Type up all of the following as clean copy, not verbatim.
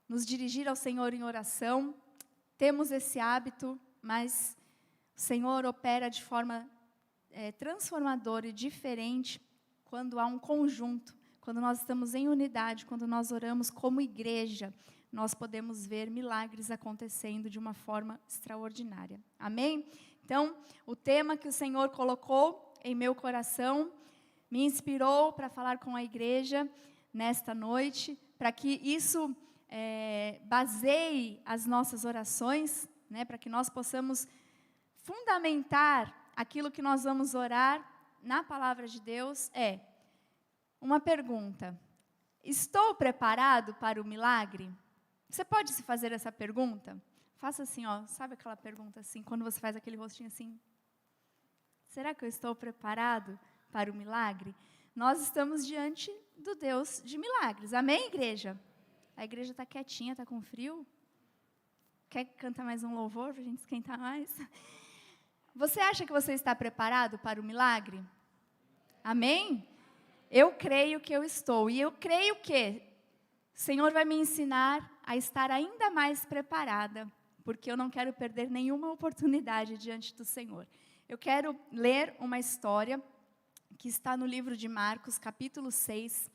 nos dirigir ao Senhor em oração. Temos esse hábito, mas o Senhor opera de forma transformadora e diferente quando há um conjunto, quando nós estamos em unidade, quando nós oramos como igreja, nós podemos ver milagres acontecendo de uma forma extraordinária. Amém? Então, o tema que o Senhor colocou em meu coração me inspirou para falar com a igreja nesta noite, para que isso baseie as nossas orações, né, para que nós possamos fundamentar aquilo que nós vamos orar na palavra de Deus. Uma pergunta: estou preparado para o milagre? Você pode se fazer essa pergunta? Faça assim, sabe aquela pergunta assim, quando você faz aquele rostinho assim? Será que eu estou preparado para o milagre? Nós estamos diante do Deus de milagres. Amém, igreja? A igreja está quietinha, está com frio? Quer cantar mais um louvor para a gente esquentar mais? Você acha que você está preparado para o milagre? Amém? Eu creio que eu estou. E eu creio que o Senhor vai me ensinar a estar ainda mais preparada, porque eu não quero perder nenhuma oportunidade diante do Senhor. Eu quero ler uma história que está no livro de Marcos, capítulo 6.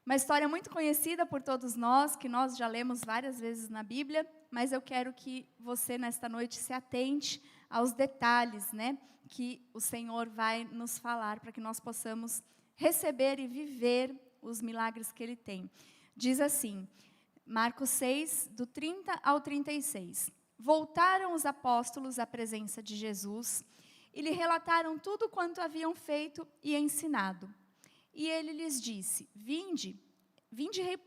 Uma história muito conhecida por todos nós, que nós já lemos várias vezes na Bíblia, mas eu quero que você, nesta noite, se atente aos detalhes, né, que o Senhor vai nos falar, para que nós possamos receber e viver os milagres que Ele tem. Diz assim, Marcos 6, do 30 ao 36. Voltaram os apóstolos à presença de Jesus e lhe relataram tudo quanto haviam feito e ensinado. E ele lhes disse: Vinde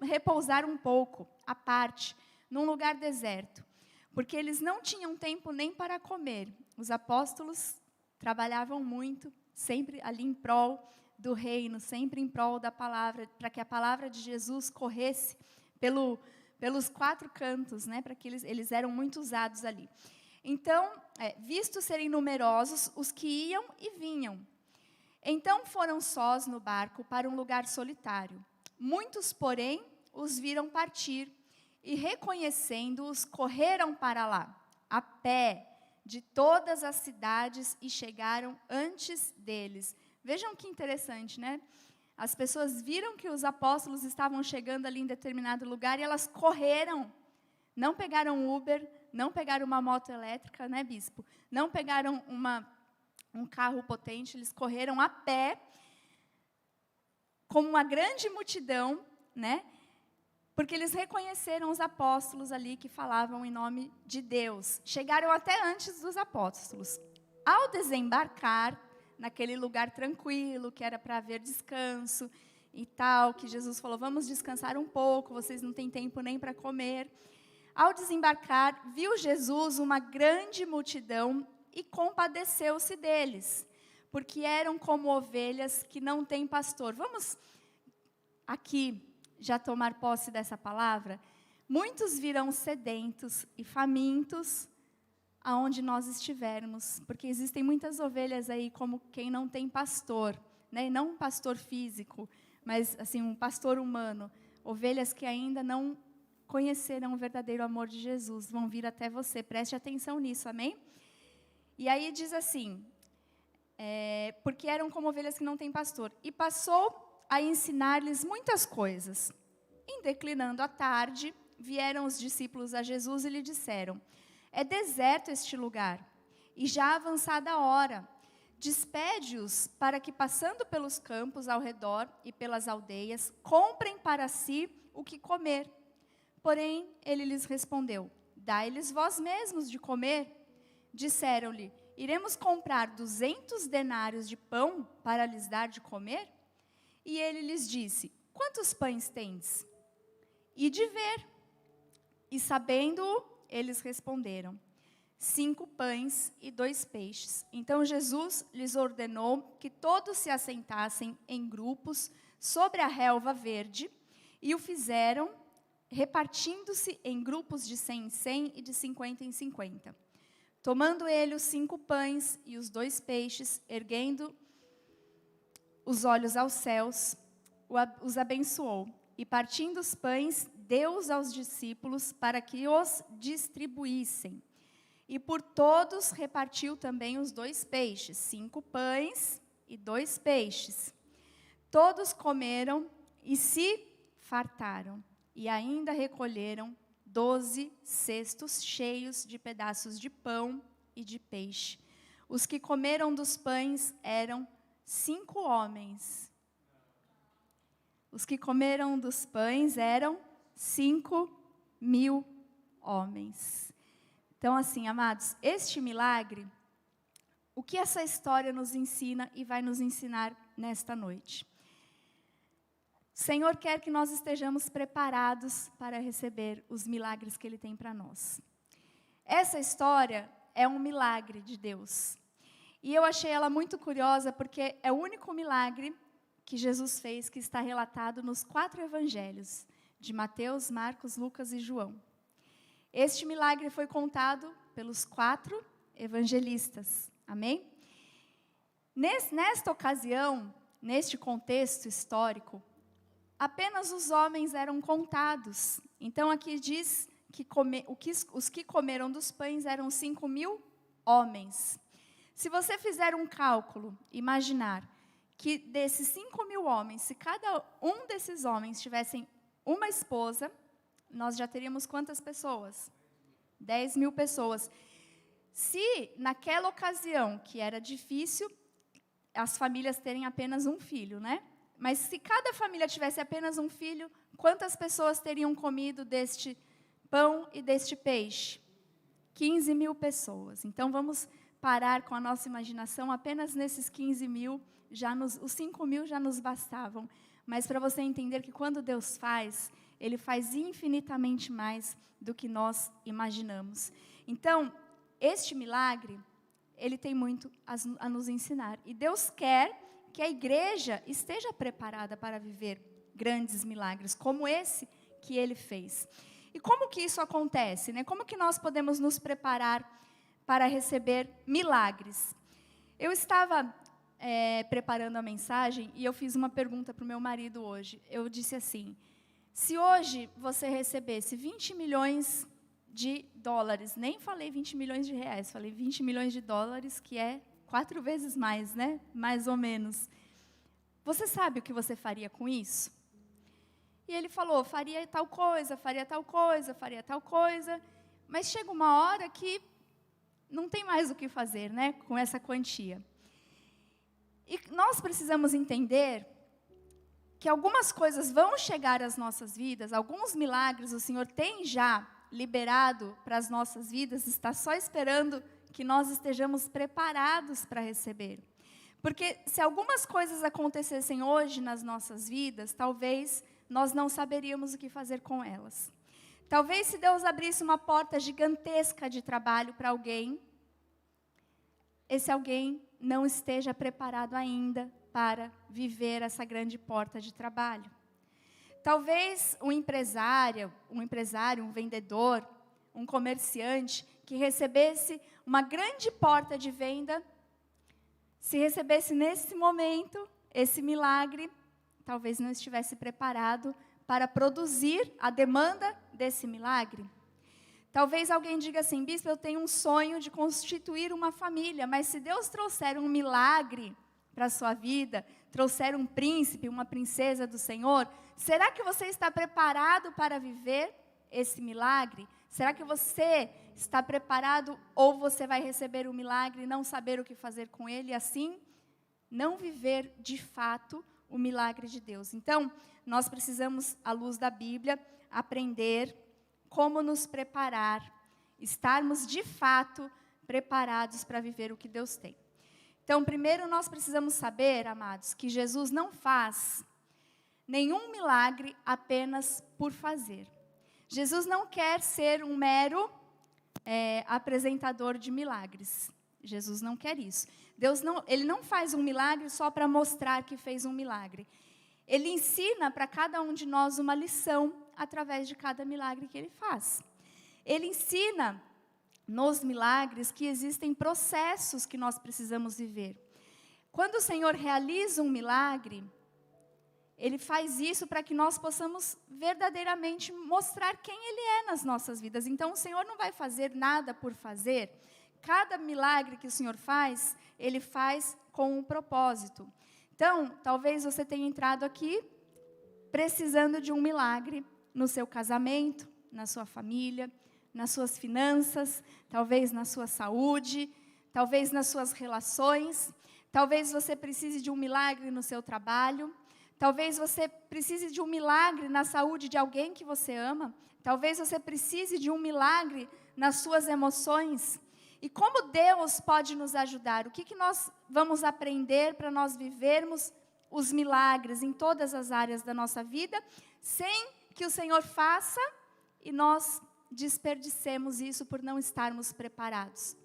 repousar um pouco, à parte, num lugar deserto, porque eles não tinham tempo nem para comer. Os apóstolos trabalhavam muito, sempre ali em prol do reino, sempre em prol da palavra, para que a palavra de Jesus corresse pelos quatro cantos, né, para que eles eram muito usados ali. Então, visto serem numerosos os que iam e vinham, então foram sós no barco para um lugar solitário. Muitos, porém, os viram partir e, reconhecendo-os, correram para lá, a pé, de todas as cidades, e chegaram antes deles. Vejam que interessante, né? As pessoas viram que os apóstolos estavam chegando ali em determinado lugar e elas correram. Não pegaram Uber, não pegaram uma moto elétrica, né, bispo? Não pegaram um carro potente, eles correram a pé, como uma grande multidão, né? Porque eles reconheceram os apóstolos ali que falavam em nome de Deus. Chegaram até antes dos apóstolos. Ao desembarcar naquele lugar tranquilo, que era para haver descanso e tal, que Jesus falou, vamos descansar um pouco, vocês não têm tempo nem para comer. Ao desembarcar, viu Jesus uma grande multidão e compadeceu-se deles, porque eram como ovelhas que não têm pastor. Vamos aqui já tomar posse dessa palavra? Muitos virão sedentos e famintos aonde nós estivermos, porque existem muitas ovelhas aí como quem não tem pastor, né? Não um pastor físico, mas assim, um pastor humano. Ovelhas que ainda não conheceram o verdadeiro amor de Jesus, vão vir até você. Preste atenção nisso, amém? E aí diz assim, porque eram como ovelhas que não têm pastor. E passou a ensinar-lhes muitas coisas. Em declinando a tarde, vieram os discípulos a Jesus e lhe disseram, é deserto este lugar, e já avançada a hora. Despede-os para que, passando pelos campos ao redor e pelas aldeias, comprem para si o que comer. Porém, ele lhes respondeu, dai-lhes vós mesmos de comer. Disseram-lhe, iremos comprar 200 denários de pão para lhes dar de comer? E ele lhes disse, quantos pães tendes? E de ver. E sabendo-o, eles responderam, 5 pães e 2 peixes. Então Jesus lhes ordenou que todos se assentassem em grupos sobre a relva verde, e o fizeram, repartindo-se em grupos de 100 em 100 e de 50 em 50. Tomando ele os 5 pães e os 2 peixes, erguendo os olhos aos céus, os abençoou. E partindo os pães, deu-os aos discípulos para que os distribuíssem. E por todos repartiu também os 2 peixes, 5 pães e 2 peixes. Todos comeram e se fartaram, e ainda recolheram 12 cestos cheios de pedaços de pão e de peixe. Os que comeram dos pães eram 5 homens. Os que comeram dos pães eram 5.000 homens. Então, assim, amados, este milagre, o que essa história nos ensina e vai nos ensinar nesta noite? O Senhor quer que nós estejamos preparados para receber os milagres que Ele tem para nós. Essa história é um milagre de Deus. E eu achei ela muito curiosa porque é o único milagre que Jesus fez que está relatado nos 4 evangelhos, de Mateus, Marcos, Lucas e João. Este milagre foi contado pelos 4 evangelistas. Amém? Nesta ocasião, neste contexto histórico, apenas os homens eram contados. Então, aqui diz que os que comeram dos pães eram 5.000 homens. Se você fizer um cálculo, imaginar que desses 5.000 homens, se cada um desses homens tivessem uma esposa, nós já teríamos quantas pessoas? 10.000 pessoas. Se naquela ocasião, que era difícil, as famílias terem apenas um filho, né? Mas se cada família tivesse apenas um filho, quantas pessoas teriam comido deste pão e deste peixe? 15.000 pessoas. Então, vamos parar com a nossa imaginação, apenas nesses 15.000, os 5.000 já nos bastavam. Mas para você entender que quando Deus faz, Ele faz infinitamente mais do que nós imaginamos. Então, este milagre, ele tem muito a nos ensinar. E Deus quer que a igreja esteja preparada para viver grandes milagres, como esse que Ele fez. E como que isso acontece, né? Como que nós podemos nos preparar para receber milagres? Eu estava preparando a mensagem e eu fiz uma pergunta para o meu marido hoje. Eu disse assim: se hoje você recebesse 20 milhões de dólares, nem falei 20 milhões de reais, falei 20 milhões de dólares, que é 4 vezes mais, né? Mais ou menos. Você sabe o que você faria com isso? E ele falou, faria tal coisa, faria tal coisa, faria tal coisa. Mas chega uma hora que não tem mais o que fazer, né? Com essa quantia. E nós precisamos entender que algumas coisas vão chegar às nossas vidas, alguns milagres o Senhor tem já liberado para as nossas vidas, está só esperando que nós estejamos preparados para receber. Porque se algumas coisas acontecessem hoje nas nossas vidas, talvez nós não saberíamos o que fazer com elas. Talvez se Deus abrisse uma porta gigantesca de trabalho para alguém, esse alguém não esteja preparado ainda para viver essa grande porta de trabalho. Talvez um empresário, um vendedor, um comerciante que recebesse uma grande porta de venda, se recebesse nesse momento esse milagre, talvez não estivesse preparado para produzir a demanda desse milagre. Talvez alguém diga assim, bispo, eu tenho um sonho de constituir uma família, mas se Deus trouxer um milagre para a sua vida, trouxer um príncipe, uma princesa do Senhor, será que você está preparado para viver esse milagre? Será que você está preparado ou você vai receber o milagre e não saber o que fazer com ele e assim não viver de fato o milagre de Deus? Então, nós precisamos, à luz da Bíblia, aprender como nos preparar, estarmos de fato preparados para viver o que Deus tem. Então, primeiro nós precisamos saber, amados, que Jesus não faz nenhum milagre apenas por fazer. Jesus não quer ser um mero apresentador de milagres. Jesus não quer isso. Ele não faz um milagre só para mostrar que fez um milagre. Ele ensina para cada um de nós uma lição através de cada milagre que Ele faz. Ele ensina nos milagres que existem processos que nós precisamos viver. Quando o Senhor realiza um milagre, Ele faz isso para que nós possamos verdadeiramente mostrar quem Ele é nas nossas vidas. Então, o Senhor não vai fazer nada por fazer. Cada milagre que o Senhor faz, Ele faz com um propósito. Então, talvez você tenha entrado aqui precisando de um milagre no seu casamento, na sua família, nas suas finanças, talvez na sua saúde, talvez nas suas relações, talvez você precise de um milagre no seu trabalho. Talvez você precise de um milagre na saúde de alguém que você ama. Talvez você precise de um milagre nas suas emoções. E como Deus pode nos ajudar? O que nós vamos aprender para nós vivermos os milagres em todas as áreas da nossa vida, sem que o Senhor faça e nós desperdicemos isso por não estarmos preparados?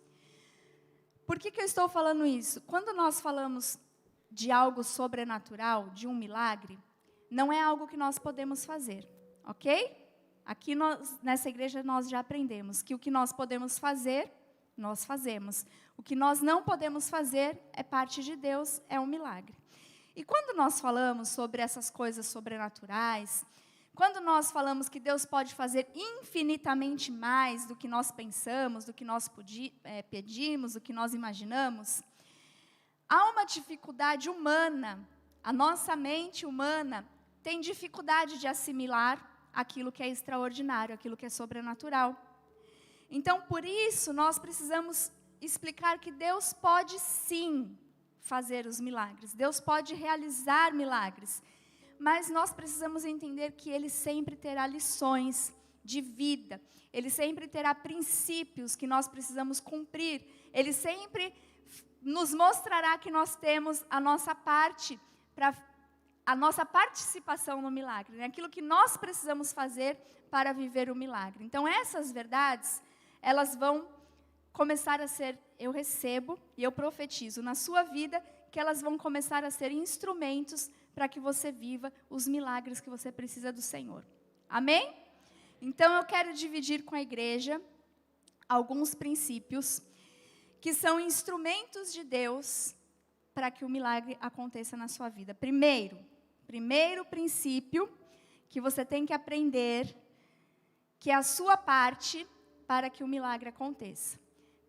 Por que eu estou falando isso? Quando nós falamos de algo sobrenatural, de um milagre, não é algo que nós podemos fazer, ok? Aqui nessa igreja nós já aprendemos que o que nós podemos fazer, nós fazemos. O que nós não podemos fazer é parte de Deus, é um milagre. E quando nós falamos sobre essas coisas sobrenaturais, quando nós falamos que Deus pode fazer infinitamente mais do que nós pensamos, do que nós pedimos, do que nós imaginamos, há uma dificuldade humana, a nossa mente humana tem dificuldade de assimilar aquilo que é extraordinário, aquilo que é sobrenatural. Então, por isso, nós precisamos explicar que Deus pode sim fazer os milagres, Deus pode realizar milagres, mas nós precisamos entender que Ele sempre terá lições de vida, Ele sempre terá princípios que nós precisamos cumprir, Ele sempre nos mostrará que nós temos a nossa parte, a nossa participação no milagre, né? Aquilo que nós precisamos fazer para viver o milagre. Então, essas verdades, elas vão começar a ser, eu recebo e eu profetizo na sua vida, que elas vão começar a ser instrumentos para que você viva os milagres que você precisa do Senhor. Amém? Então, eu quero dividir com a igreja alguns princípios que são instrumentos de Deus para que o milagre aconteça na sua vida. Primeiro princípio que você tem que aprender, que é a sua parte para que o milagre aconteça.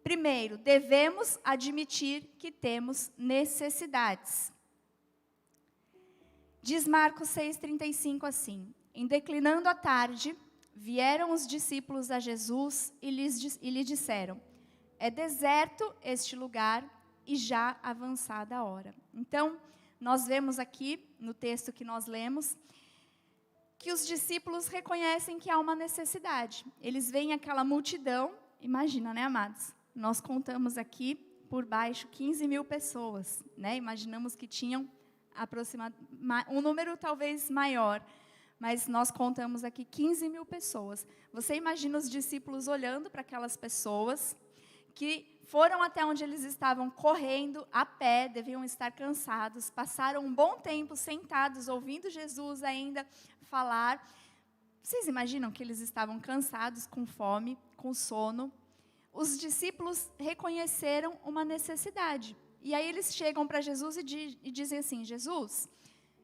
Primeiro, devemos admitir que temos necessidades. Diz Marcos 6,35 assim: em declinando a tarde, vieram os discípulos a Jesus e lhe disseram: é deserto este lugar e já avançada a hora. Então, nós vemos aqui, no texto que nós lemos, que os discípulos reconhecem que há uma necessidade. Eles veem aquela multidão, imagina, né, amados? Nós contamos aqui, por baixo, 15 mil pessoas, né? Imaginamos que tinham um número talvez maior, mas nós contamos aqui 15 mil pessoas. Você imagina os discípulos olhando para aquelas pessoas que foram até onde eles estavam correndo, a pé, deviam estar cansados, passaram um bom tempo sentados, ouvindo Jesus ainda falar. Vocês imaginam que eles estavam cansados, com fome, com sono? Os discípulos reconheceram uma necessidade. E aí eles chegam para Jesus e dizem assim: Jesus,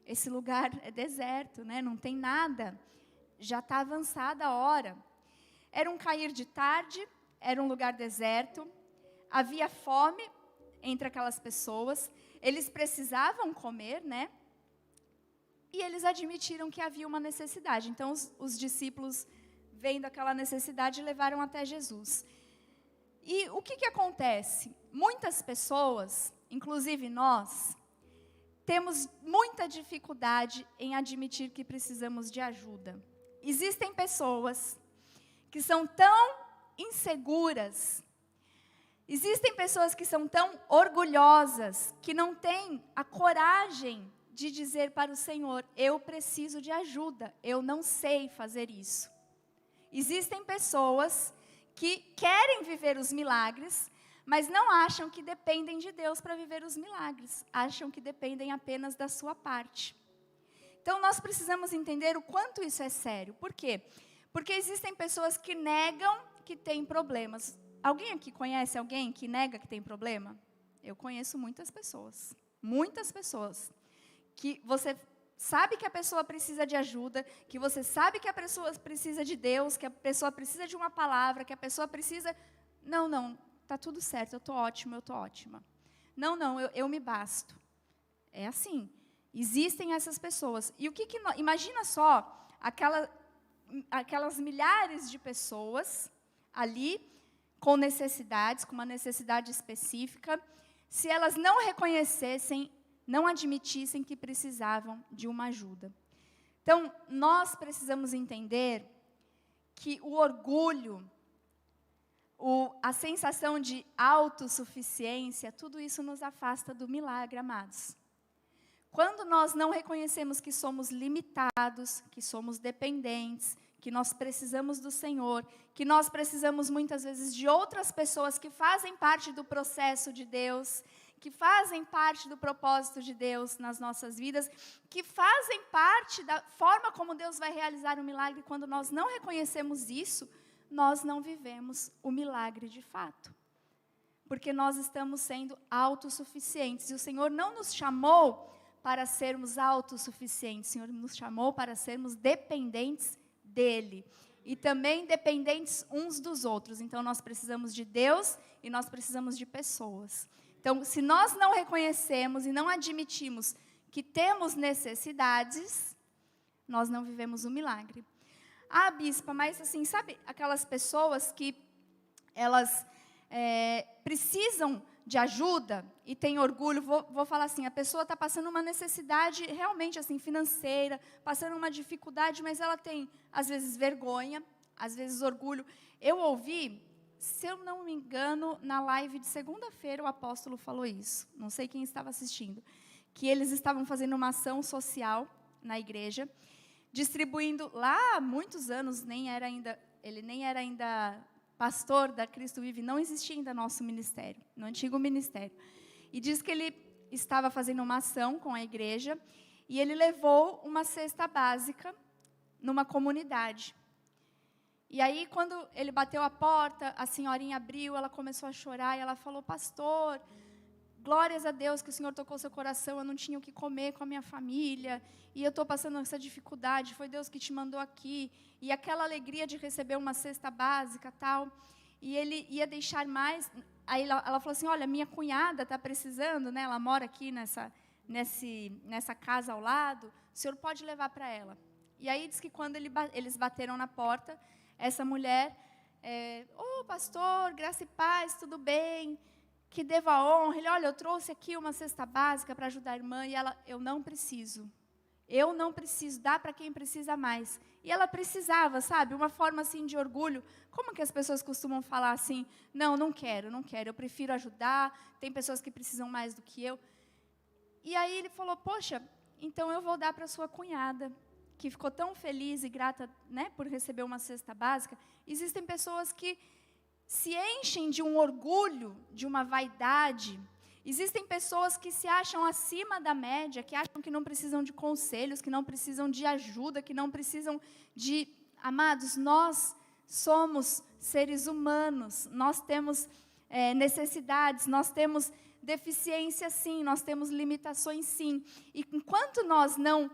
esse lugar é deserto, né? Não tem nada, já está avançada a hora. Era um cair de tarde, era um lugar deserto, havia fome entre aquelas pessoas, eles precisavam comer, né? E eles admitiram que havia uma necessidade. Então, os discípulos, vendo aquela necessidade, levaram até Jesus. E o que acontece? Muitas pessoas, inclusive nós, temos muita dificuldade em admitir que precisamos de ajuda. Existem pessoas que são tão inseguras, existem pessoas que são tão orgulhosas, que não têm a coragem de dizer para o Senhor: eu preciso de ajuda, eu não sei fazer isso. Existem pessoas que querem viver os milagres, mas não acham que dependem de Deus para viver os milagres, acham que dependem apenas da sua parte. Então, nós precisamos entender o quanto isso é sério. Por quê? Porque existem pessoas que negam que têm problemas. Alguém aqui conhece alguém que nega que tem problema? Eu conheço muitas pessoas, que você sabe que a pessoa precisa de ajuda, que você sabe que a pessoa precisa de Deus, que a pessoa precisa de uma palavra, que a pessoa precisa... Não, está tudo certo, eu estou ótimo, eu estou ótima. Não, eu me basto. É assim, existem essas pessoas. E o que imagina só, aquelas milhares de pessoas ali, com necessidades, com uma necessidade específica, se elas não reconhecessem, não admitissem que precisavam de uma ajuda. Então, nós precisamos entender que o orgulho, a sensação de autossuficiência, tudo isso nos afasta do milagre, amados. Quando nós não reconhecemos que somos limitados, que somos dependentes, que nós precisamos do Senhor, que nós precisamos muitas vezes de outras pessoas que fazem parte do processo de Deus, que fazem parte do propósito de Deus nas nossas vidas, que fazem parte da forma como Deus vai realizar o milagre. Quando nós não reconhecemos isso, nós não vivemos o milagre de fato. Porque nós estamos sendo autossuficientes. E o Senhor não nos chamou para sermos autossuficientes. O Senhor nos chamou para sermos dependentes dEle. E também dependentes uns dos outros. Então, nós precisamos de Deus e nós precisamos de pessoas. Então, se nós não reconhecemos e não admitimos que temos necessidades, nós não vivemos o milagre. Ah, bispa, mas assim, sabe aquelas pessoas que elas precisam de ajuda e têm orgulho? Vou falar assim, a pessoa está passando uma necessidade realmente assim, financeira, passando uma dificuldade, mas ela tem, às vezes, vergonha, às vezes orgulho. Eu ouvi, se eu não me engano, na live de segunda-feira o apóstolo falou isso, não sei quem estava assistindo, que eles estavam fazendo uma ação social na igreja, distribuindo, lá há muitos anos, ele nem era ainda pastor da Cristo Vive, não existia ainda nosso ministério, no antigo ministério. E diz que ele estava fazendo uma ação com a igreja, e ele levou uma cesta básica numa comunidade. E aí, quando ele bateu a porta, a senhorinha abriu, ela começou a chorar, e ela falou: pastor, glórias a Deus que o Senhor tocou seu coração, eu não tinha o que comer com a minha família, e eu estou passando essa dificuldade, foi Deus que te mandou aqui. E aquela alegria de receber uma cesta básica, tal, e ele ia deixar mais. Aí ela falou assim: olha, minha cunhada está precisando, né, ela mora aqui nessa casa ao lado, o senhor pode levar para ela. E aí diz que quando eles bateram na porta, essa mulher, pastor, graça e paz, tudo bem? Que devo a honra. Ele: olha, eu trouxe aqui uma cesta básica para ajudar a irmã. E ela: eu não preciso, dá para quem precisa mais. E ela precisava, sabe, uma forma assim de orgulho. Como que as pessoas costumam falar assim: não quero, eu prefiro ajudar, tem pessoas que precisam mais do que eu. E aí ele falou: poxa, então eu vou dar para sua cunhada, que ficou tão feliz e grata, né, por receber uma cesta básica. Existem pessoas que se enchem de um orgulho, de uma vaidade. Existem pessoas que se acham acima da média, que acham que não precisam de conselhos, que não precisam de ajuda, que não precisam de... Amados, nós somos seres humanos, nós temos necessidades, nós temos deficiências sim, nós temos limitações sim. E enquanto nós não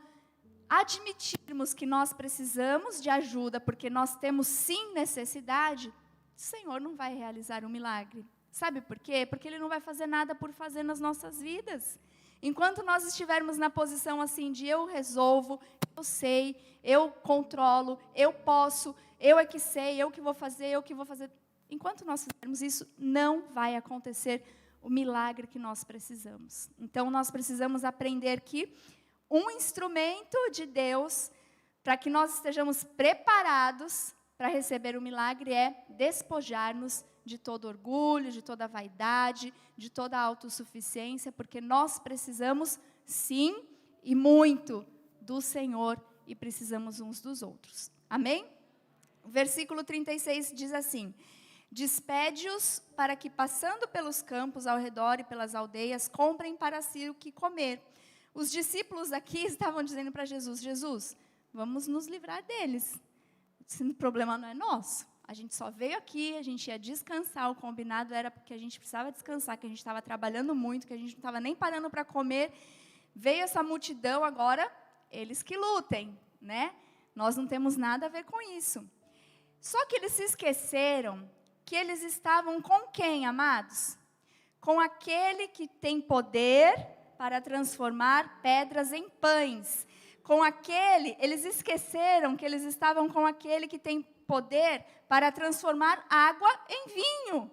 admitirmos que nós precisamos de ajuda, porque nós temos sim necessidade, o Senhor não vai realizar um milagre. Sabe por quê? Porque Ele não vai fazer nada por fazer nas nossas vidas. Enquanto nós estivermos na posição assim de eu resolvo, eu sei, eu controlo, eu posso, eu é que sei, eu que vou fazer, enquanto nós fizermos isso, não vai acontecer o milagre que nós precisamos. Então, nós precisamos aprender que um instrumento de Deus, para que nós estejamos preparados para receber o milagre, é despojar-nos de todo orgulho, de toda vaidade, de toda autossuficiência, porque nós precisamos, sim, e muito, do Senhor, e precisamos uns dos outros. Amém? O versículo 36 diz assim: despede-os para que, passando pelos campos ao redor e pelas aldeias, comprem para si o que comer. Os discípulos aqui estavam dizendo para Jesus: Jesus, vamos nos livrar deles. O problema não é nosso. A gente só veio aqui, a gente ia descansar, o combinado era porque a gente precisava descansar, que a gente estava trabalhando muito, que a gente não estava nem parando para comer. Veio essa multidão agora, eles que lutem, né? Nós não temos nada a ver com isso. Só que eles se esqueceram que eles estavam com quem, amados? Com aquele que tem poder para transformar pedras em pães. Eles esqueceram que eles estavam com aquele que tem poder para transformar água em vinho.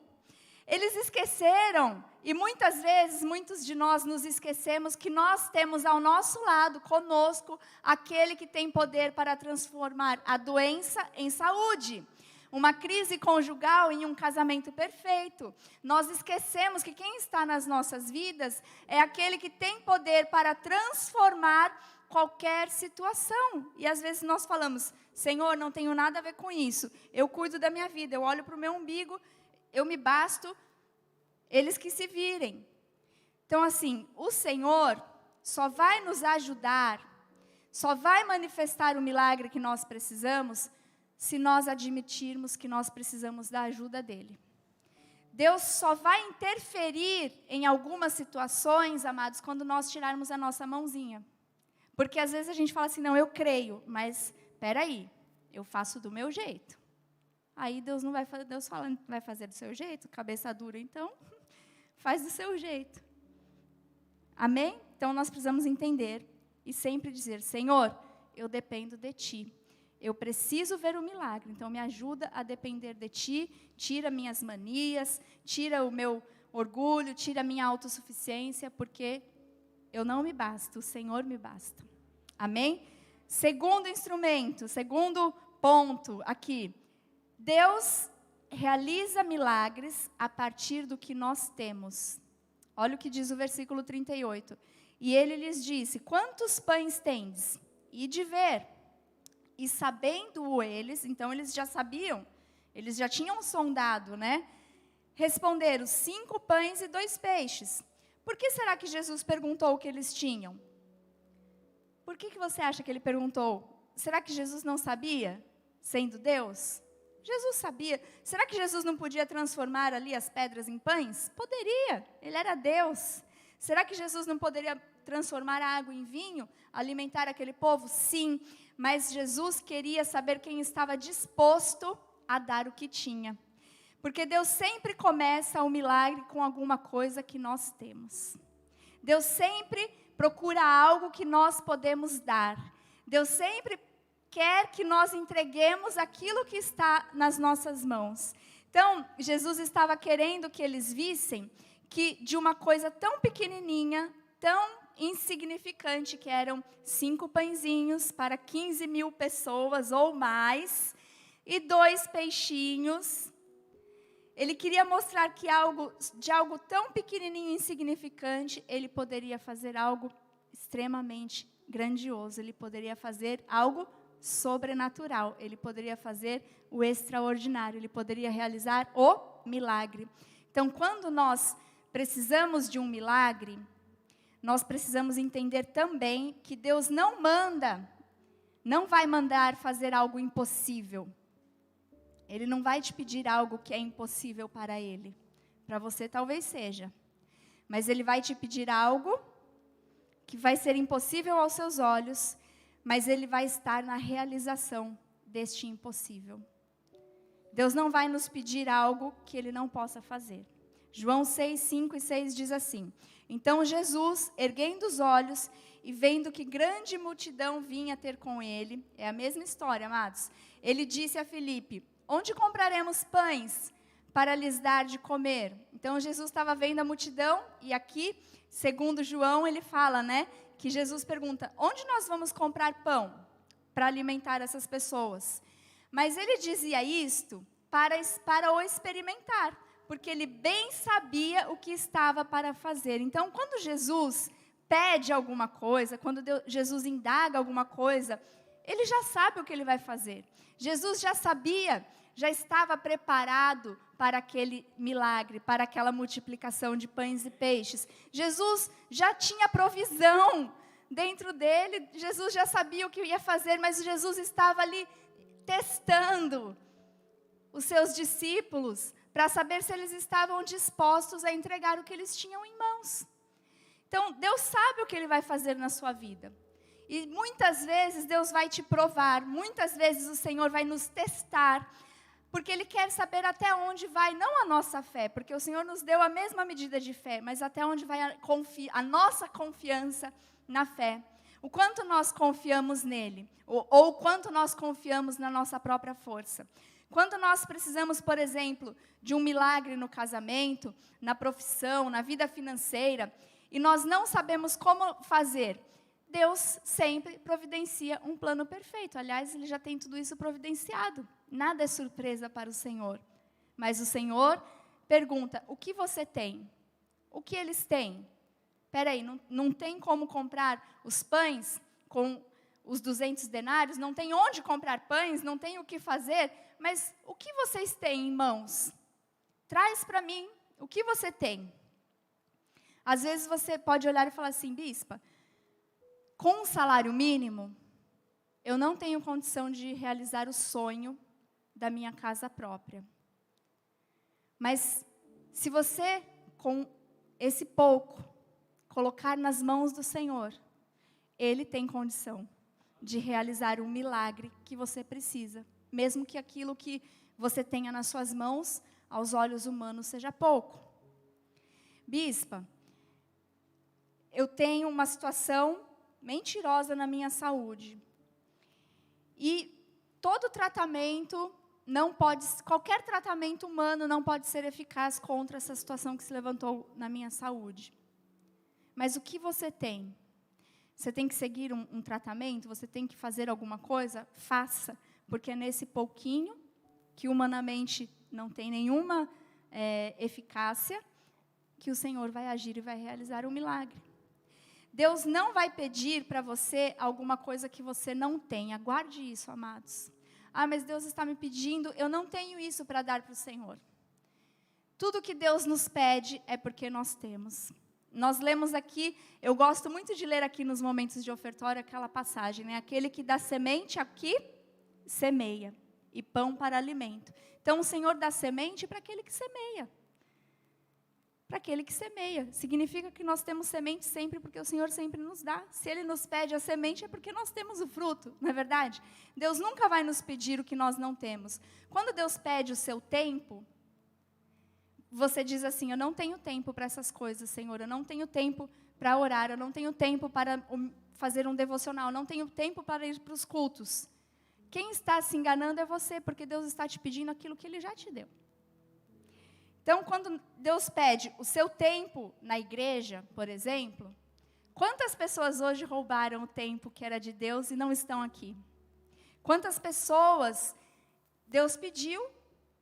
Eles esqueceram, e muitas vezes, muitos de nós nos esquecemos que nós temos ao nosso lado, conosco, aquele que tem poder para transformar a doença em saúde. Uma crise conjugal em um casamento perfeito. Nós esquecemos que quem está nas nossas vidas é aquele que tem poder para transformar qualquer situação. E às vezes nós falamos, Senhor, não tenho nada a ver com isso. Eu cuido da minha vida, eu olho para o meu umbigo, eu me basto, eles que se virem. Então assim, o Senhor só vai nos ajudar, só vai manifestar o milagre que nós precisamos, se nós admitirmos que nós precisamos da ajuda dEle. Deus só vai interferir em algumas situações, amados, quando nós tirarmos a nossa mãozinha. Porque às vezes a gente fala assim, não, eu creio, mas espera aí, eu faço do meu jeito. Aí Deus não vai fazer, Deus fala, vai fazer do seu jeito, cabeça dura, então faz do seu jeito. Amém? Então nós precisamos entender e sempre dizer, Senhor, eu dependo de Ti. Eu preciso ver o milagre, então me ajuda a depender de Ti, tira minhas manias, tira o meu orgulho, tira a minha autossuficiência, porque eu não me basto, o Senhor me basta. Amém? Segundo instrumento, segundo ponto aqui. Deus realiza milagres a partir do que nós temos. Olha o que diz o versículo 38. E ele lhes disse, quantos pães tendes? E de ver. E sabendo eles, então eles já sabiam, eles já tinham sondado, né? Responderam, 5 pães e 2 peixes. Por que será que Jesus perguntou o que eles tinham? Por que você acha que ele perguntou? Será que Jesus não sabia, sendo Deus? Jesus sabia. Será que Jesus não podia transformar ali as pedras em pães? Poderia, ele era Deus. Será que Jesus não poderia transformar a água em vinho, alimentar aquele povo? Sim, mas Jesus queria saber quem estava disposto a dar o que tinha. Porque Deus sempre começa o milagre com alguma coisa que nós temos. Deus sempre procura algo que nós podemos dar. Deus sempre quer que nós entreguemos aquilo que está nas nossas mãos. Então, Jesus estava querendo que eles vissem que de uma coisa tão pequenininha, tão insignificante, que eram 5 pãezinhos para 15.000 pessoas ou mais, e 2 peixinhos. Ele queria mostrar que de algo tão pequenininho e insignificante, ele poderia fazer algo extremamente grandioso. Ele poderia fazer algo sobrenatural. Ele poderia fazer o extraordinário. Ele poderia realizar o milagre. Então, quando nós precisamos de um milagre, nós precisamos entender também que Deus não vai mandar fazer algo impossível. Ele não vai te pedir algo que é impossível para Ele. Para você talvez seja. Mas Ele vai te pedir algo que vai ser impossível aos seus olhos, mas Ele vai estar na realização deste impossível. Deus não vai nos pedir algo que Ele não possa fazer. João 6, 5 e 6 diz assim, então Jesus, erguendo os olhos e vendo que grande multidão vinha ter com Ele, é a mesma história, amados, Ele disse a Filipe, onde compraremos pães para lhes dar de comer? Então Jesus estava vendo a multidão e aqui, segundo João, ele fala, né, que Jesus pergunta, onde nós vamos comprar pão para alimentar essas pessoas? Mas ele dizia isto para o experimentar, porque ele bem sabia o que estava para fazer. Então, quando Jesus pede alguma coisa, quando Jesus indaga alguma coisa, ele já sabe o que ele vai fazer. Jesus já sabia, já estava preparado para aquele milagre, para aquela multiplicação de pães e peixes. Jesus já tinha provisão dentro dele, Jesus já sabia o que ia fazer, mas Jesus estava ali testando os seus discípulos para saber se eles estavam dispostos a entregar o que eles tinham em mãos. Então, Deus sabe o que Ele vai fazer na sua vida. E muitas vezes Deus vai te provar, muitas vezes o Senhor vai nos testar, porque Ele quer saber até onde vai, não a nossa fé, porque o Senhor nos deu a mesma medida de fé, mas até onde vai a nossa confiança na fé. O quanto nós confiamos nele, ou o quanto nós confiamos na nossa própria força. Quando nós precisamos, por exemplo, de um milagre no casamento, na profissão, na vida financeira, e nós não sabemos como fazer, Deus sempre providencia um plano perfeito. Aliás, Ele já tem tudo isso providenciado. Nada é surpresa para o Senhor. Mas o Senhor pergunta, o que você tem? O que eles têm? Espera aí, não tem como comprar os pães com os 200 denários? Não tem onde comprar pães? Não tem o que fazer? Mas o que vocês têm em mãos? Traz para mim o que você tem. Às vezes você pode olhar e falar assim, bispa, com um salário mínimo, eu não tenho condição de realizar o sonho da minha casa própria. Mas se você, com esse pouco, colocar nas mãos do Senhor, Ele tem condição de realizar um milagre que você precisa, mesmo que aquilo que você tenha nas suas mãos, aos olhos humanos, seja pouco. Bispa, eu tenho uma situação mentirosa na minha saúde. E todo tratamento qualquer tratamento humano não pode ser eficaz contra essa situação que se levantou na minha saúde. Mas o que você tem? Você tem que seguir um tratamento? Você tem que fazer alguma coisa? Faça, porque é nesse pouquinho, que humanamente não tem nenhuma eficácia, que o Senhor vai agir e vai realizar um milagre. Deus não vai pedir para você alguma coisa que você não tenha. Guarde isso, amados. Ah, mas Deus está me pedindo, eu não tenho isso para dar para o Senhor. Tudo que Deus nos pede é porque nós temos. Nós lemos aqui, eu gosto muito de ler aqui nos momentos de ofertório aquela passagem, né? Aquele que dá semente aqui, semeia, e pão para alimento. Então o Senhor dá semente para aquele que semeia. Para aquele que semeia. Significa que nós temos semente sempre, porque o Senhor sempre nos dá. Se Ele nos pede a semente, é porque nós temos o fruto, não é verdade? Deus nunca vai nos pedir o que nós não temos. Quando Deus pede o seu tempo, você diz assim, eu não tenho tempo para essas coisas, Senhor. Eu não tenho tempo para orar, eu não tenho tempo para fazer um devocional, eu não tenho tempo para ir para os cultos. Quem está se enganando é você, porque Deus está te pedindo aquilo que Ele já te deu. Então, quando Deus pede o seu tempo na igreja, por exemplo, quantas pessoas hoje roubaram o tempo que era de Deus e não estão aqui? Quantas pessoas Deus pediu,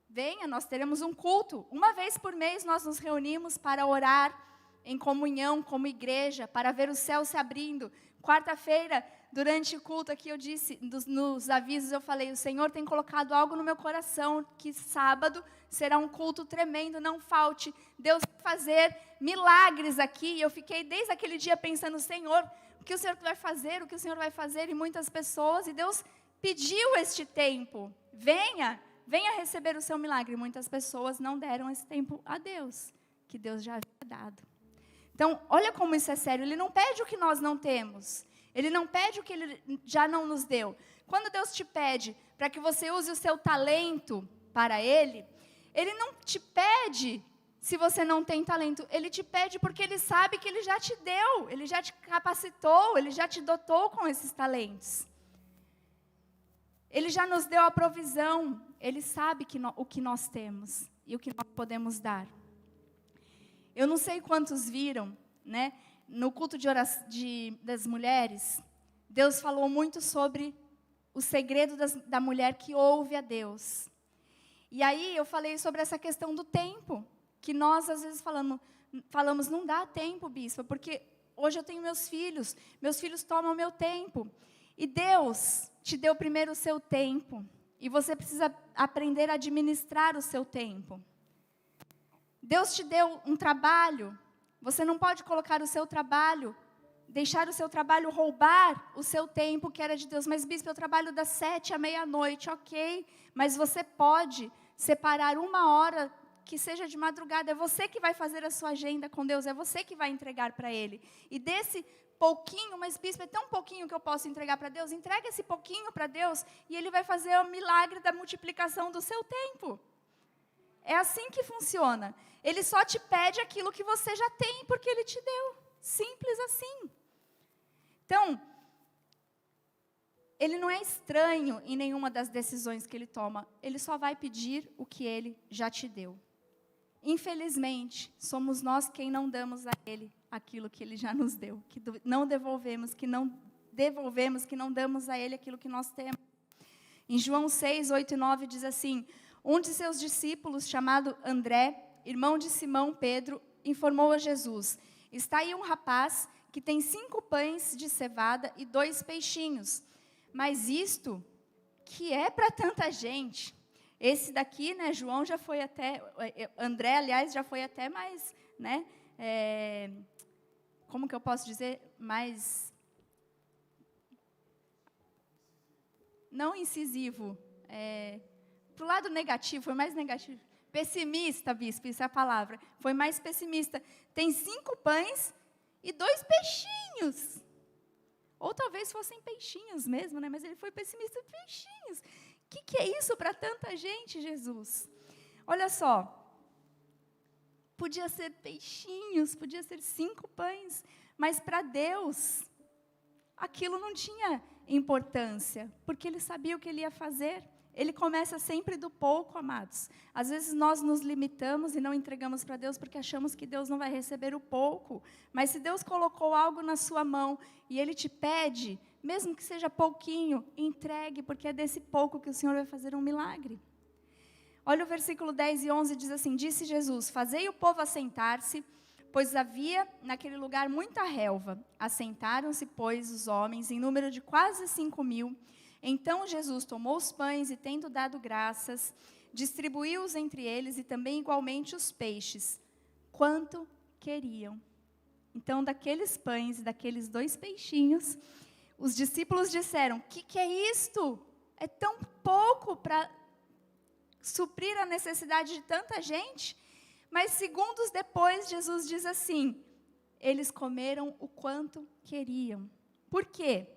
venha, nós teremos um culto. Uma vez por mês nós nos reunimos para orar em comunhão como igreja, para ver o céu se abrindo. Quarta-feira, durante o culto aqui, eu disse, nos avisos eu falei, o Senhor tem colocado algo no meu coração, que sábado será um culto tremendo, não falte. Deus vai fazer milagres aqui. E eu fiquei desde aquele dia pensando, Senhor, o que o Senhor vai fazer? O que o Senhor vai fazer? E muitas pessoas, e Deus pediu este tempo. Venha receber o seu milagre. Muitas pessoas não deram esse tempo a Deus, que Deus já havia dado. Então, olha como isso é sério. Ele não pede o que nós não temos. Ele não pede o que Ele já não nos deu. Quando Deus te pede para que você use o seu talento para Ele, Ele não te pede se você não tem talento. Ele te pede porque Ele sabe que Ele já te deu. Ele já te capacitou, Ele já te dotou com esses talentos. Ele já nos deu a provisão. Ele sabe o que nós temos e o que nós podemos dar. Eu não sei quantos viram, né? No culto de das mulheres, Deus falou muito sobre o segredo da mulher que ouve a Deus. E aí eu falei sobre essa questão do tempo, que nós às vezes falamos, não dá tempo, bispa, porque hoje eu tenho meus filhos tomam meu tempo. E Deus te deu primeiro o seu tempo, e você precisa aprender a administrar o seu tempo. Deus te deu um trabalho, você não pode colocar o seu trabalho, deixar o seu trabalho roubar o seu tempo que era de Deus. Mas, bispo, eu trabalho das 7 à meia-noite, ok, mas você pode separar 1 hora que seja de madrugada, é você que vai fazer a sua agenda com Deus, é você que vai entregar para Ele. E desse pouquinho, mas bispo, é tão pouquinho que eu posso entregar para Deus, entrega esse pouquinho para Deus e Ele vai fazer o milagre da multiplicação do seu tempo. É assim que funciona. Ele só te pede aquilo que você já tem, porque Ele te deu. Simples assim. Então, Ele não é estranho em nenhuma das decisões que Ele toma. Ele só vai pedir o que Ele já te deu. Infelizmente, somos nós quem não damos a Ele aquilo que Ele já nos deu. Que não devolvemos, que não damos a Ele aquilo que nós temos. Em João 6, 8 e 9 diz assim: um de seus discípulos, chamado André, irmão de Simão Pedro, informou a Jesus: está aí um rapaz que tem 5 pães de cevada e 2 peixinhos. Mas isto que é para tanta gente. Esse daqui, né, João já foi até, André, aliás, já foi até mais, né, como que eu posso dizer, mais, não incisivo, para o lado negativo, foi mais negativo. Pessimista, bispo, isso é a palavra. Foi mais pessimista. Tem 5 pães e 2 peixinhos. Ou talvez fossem peixinhos mesmo, né? Mas ele foi pessimista, peixinhos. O que é isso para tanta gente, Jesus? Olha só. Podia ser peixinhos, podia ser 5 pães. Mas para Deus, aquilo não tinha importância. Porque Ele sabia o que Ele ia fazer. Ele começa sempre do pouco, amados. Às vezes nós nos limitamos e não entregamos para Deus porque achamos que Deus não vai receber o pouco. Mas se Deus colocou algo na sua mão e Ele te pede, mesmo que seja pouquinho, entregue, porque é desse pouco que o Senhor vai fazer um milagre. Olha o versículo 10 e 11, diz assim: disse Jesus: fazei o povo assentar-se, pois havia naquele lugar muita relva. Assentaram-se, pois, os homens, em número de quase 5.000. Então Jesus tomou os pães e, tendo dado graças, distribuiu-os entre eles e também igualmente os peixes, quanto queriam. Então, daqueles pães e daqueles 2 peixinhos, os discípulos disseram: que é isto? É tão pouco para suprir a necessidade de tanta gente? Mas segundos depois, Jesus diz assim: eles comeram o quanto queriam. Por quê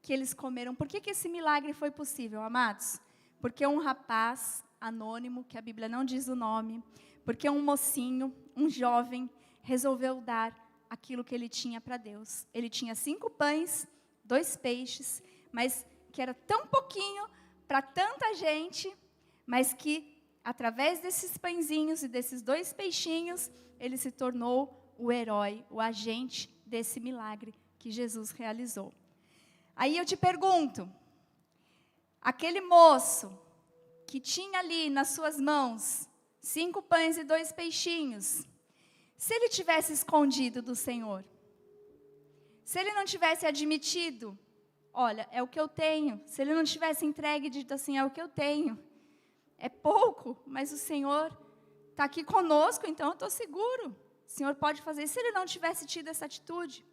que eles comeram? Por que esse milagre foi possível, amados? Porque um rapaz anônimo, que a Bíblia não diz o nome, porque um mocinho, um jovem, resolveu dar aquilo que ele tinha para Deus. Ele tinha 5 pães, 2 peixes, mas que era tão pouquinho para tanta gente, mas que, através desses pãezinhos e desses 2 peixinhos, ele se tornou o herói, o agente desse milagre que Jesus realizou. Aí eu te pergunto, aquele moço que tinha ali nas suas mãos 5 pães e 2 peixinhos, se ele tivesse escondido do Senhor, se ele não tivesse admitido, olha, é o que eu tenho, se ele não tivesse entregue e dito assim, é o que eu tenho, é pouco, mas o Senhor está aqui conosco, então eu estou seguro, o Senhor pode fazer. Se ele não tivesse tido essa atitude,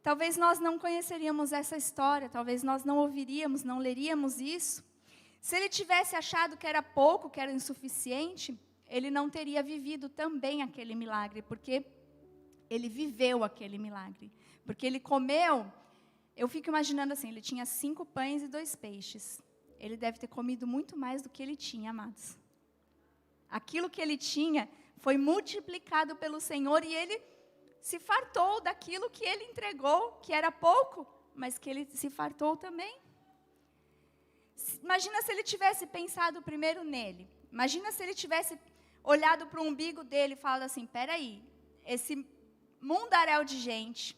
talvez nós não conheceríamos essa história, talvez nós não ouviríamos, não leríamos isso. Se ele tivesse achado que era pouco, que era insuficiente, ele não teria vivido também aquele milagre, porque ele viveu aquele milagre. Porque ele comeu, eu fico imaginando assim, ele tinha 5 pães e 2 peixes. Ele deve ter comido muito mais do que ele tinha, amados. Aquilo que ele tinha foi multiplicado pelo Senhor e ele se fartou daquilo que ele entregou, que era pouco, mas que ele se fartou também. Imagina se ele tivesse pensado primeiro nele. Imagina se ele tivesse olhado para o umbigo dele e falado assim, peraí, esse mundaréu de gente,